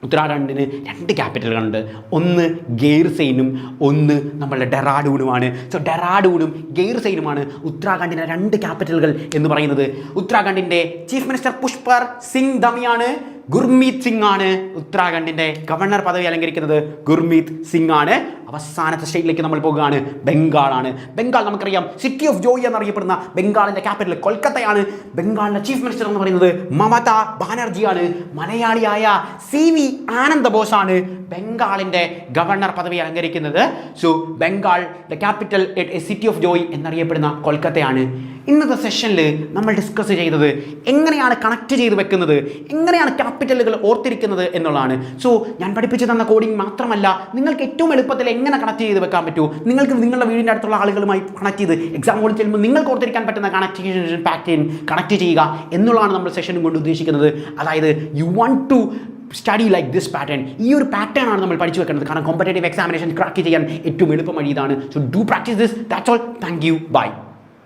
Speaker 1: ഉത്തരാഖണ്ഡിന് 2 ക്യാപിറ്റലുകളുണ്ട്. ഒന്ന് ഗെയ്ർസെയിനും ഒന്ന് നമ്മളുടെ ഡെറാഡൂണുമാണ്. സോ ഡെറാഡൂണും ഗെയ്ർസെയിനുമാണ് ഉത്തരാഖണ്ഡിൻ്റെ 2 ക്യാപിറ്റലുകൾ എന്ന് പറയുന്നത്. ഉത്തരാഖണ്ഡിൻ്റെ ചീഫ് മിനിസ്റ്റർ പുഷ്പർ സിംഗ് ധമിയാണ്. ഗുർമീത് സിംഗ് ആണ് ഉത്തരാഖണ്ഡിൻ്റെ ഗവർണർ പദവി അലങ്കരിക്കുന്നത്. ഗുർമീത് സിംഗ് ആണ്. അവസാനത്തെ സ്റ്റേറ്റിലേക്ക് നമ്മൾ പോകുകയാണ്. ബംഗാളാണ്. ബംഗാൾ നമുക്കറിയാം സിറ്റി ഓഫ് ജോയ് എന്നറിയപ്പെടുന്ന ബംഗാളിൻ്റെ ക്യാപിറ്റൽ കൊൽക്കത്തയാണ്. ബംഗാളിൻ്റെ ചീഫ് മിനിസ്റ്റർ എന്ന് പറയുന്നത് മമതാ ബാനർജിയാണ്. മലയാളിയായ CV ആനന്ദ ബോസാണ് ബംഗാളിൻ്റെ ഗവർണർ പദവി അലങ്കരിക്കുന്നത്. സോ ബംഗാളിൻ്റെ ക്യാപിറ്റൽ സിറ്റി ഓഫ് ജോയ് എന്നറിയപ്പെടുന്ന കൊൽക്കത്തയാണ്. ഇന്നത്തെ സെഷനിൽ നമ്മൾ ഡിസ്കസ് ചെയ്തത് എങ്ങനെയാണ് കണക്ട് ചെയ്ത് വെക്കുന്നത്, എങ്ങനെയാണ് ക്യാപിറ്റലുകൾ ഓർത്തിരിക്കുന്നത് എന്നുള്ളതാണ്. സോ ഞാൻ പഠിപ്പിച്ചു തന്ന കോഡിംഗ് മാത്രമല്ല, നിങ്ങൾക്ക് ഏറ്റവും എളുപ്പത്തിൽ എങ്ങനെ കണക്ട് ചെയ്ത് വെക്കാൻ പറ്റുമോ, നിങ്ങൾക്ക് നിങ്ങളുടെ വീടിൻ്റെ അടുത്തുള്ള ആളുകളുമായി കണക്ട് ചെയ്ത് എക്സാം ഹോളിൽ ചെല്ലുമ്പോൾ നിങ്ങൾക്ക് ഓർത്തിരിക്കാൻ പറ്റുന്ന കണക്റ്റേഷൻ പാറ്റേൺ കണക്ട് ചെയ്യുക എന്നുള്ളതാണ് നമ്മൾ സെഷനും കൊണ്ട് ഉദ്ദേശിക്കുന്നത്. അതായത് you want to study like this pattern. ഈ ഒരു പാറ്റേൺ ആണ് നമ്മൾ പഠിച്ചു വെക്കേണ്ടത്. കാരണം കോമ്പറ്റേറ്റീവ് എക്സാമിനേഷൻ ക്രാക്ക് ചെയ്യാൻ ഏറ്റവും എളുപ്പം വഴി ഇതാണ്. So do practice this. That's all. Thank you. By.